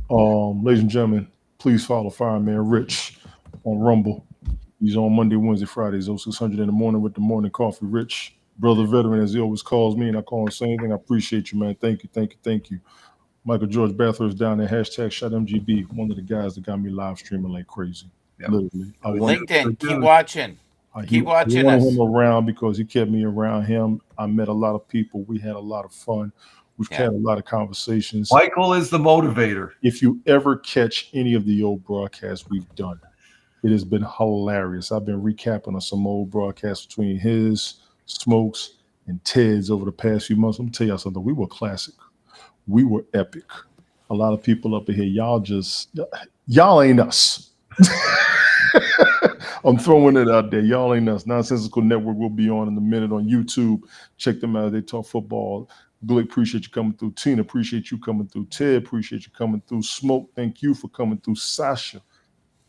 Ladies and gentlemen, please follow Fireman Rich on Rumble. He's on Monday, Wednesday, Fridays, 0600 in the morning with the morning coffee. Rich, brother veteran, as he always calls me, and I call him the same thing. I appreciate you, man. Thank you, thank you, thank you. Michael George Bathurst down there, hashtag #ShotMGB, one of the guys that got me live streaming like crazy. Yeah. Literally. I LinkedIn, keep watching. Keep watching wanted us. him around because he kept me around him. I met a lot of people. We had a lot of fun. We've had a lot of conversations. Michael is the motivator. If you ever catch any of the old broadcasts we've done, it has been hilarious. I've been recapping on some old broadcasts between his, Smokes, and Ted's over the past few months. Let me tell y'all something. We were classic. We were epic. A lot of people up in here, y'all ain't us. I'm throwing it out there. Y'all ain't us. Nonsensical Network will be on in a minute on YouTube. Check them out. They talk football. Blake, appreciate you coming through. Tina, appreciate you coming through. Ted, appreciate you coming through. Smoke, thank you for coming through. Sasha,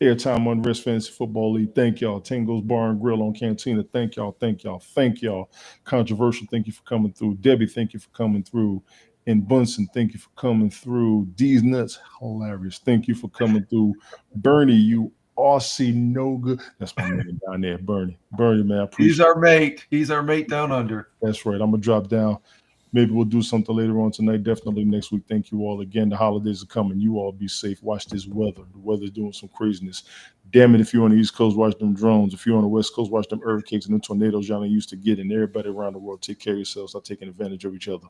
Airtime on Rest Fantasy Football League. Thank y'all. Tango's Bar and Grill on Cantina. Thank y'all. Thank y'all. Thank y'all. Controversial, thank you for coming through. Debbie, thank you for coming through. And Bunsen, thank you for coming through. D's Nuts, hilarious. Thank you for coming through. Bernie, you Aussie no good. That's my man down there, Bernie. Bernie, man, I appreciate He's our mate. He's our mate down under. That's right. I'm gonna drop down. Maybe we'll do something later on tonight. Definitely next week. Thank you all again. The holidays are coming. You all be safe. Watch this weather. The weather's doing some craziness. Damn it, if you're on the East Coast, watch them drones. If you're on the West Coast, watch them earthquakes and them tornadoes y'all ain't used to getting. Everybody around the world, take care of yourselves. Stop taking advantage of each other.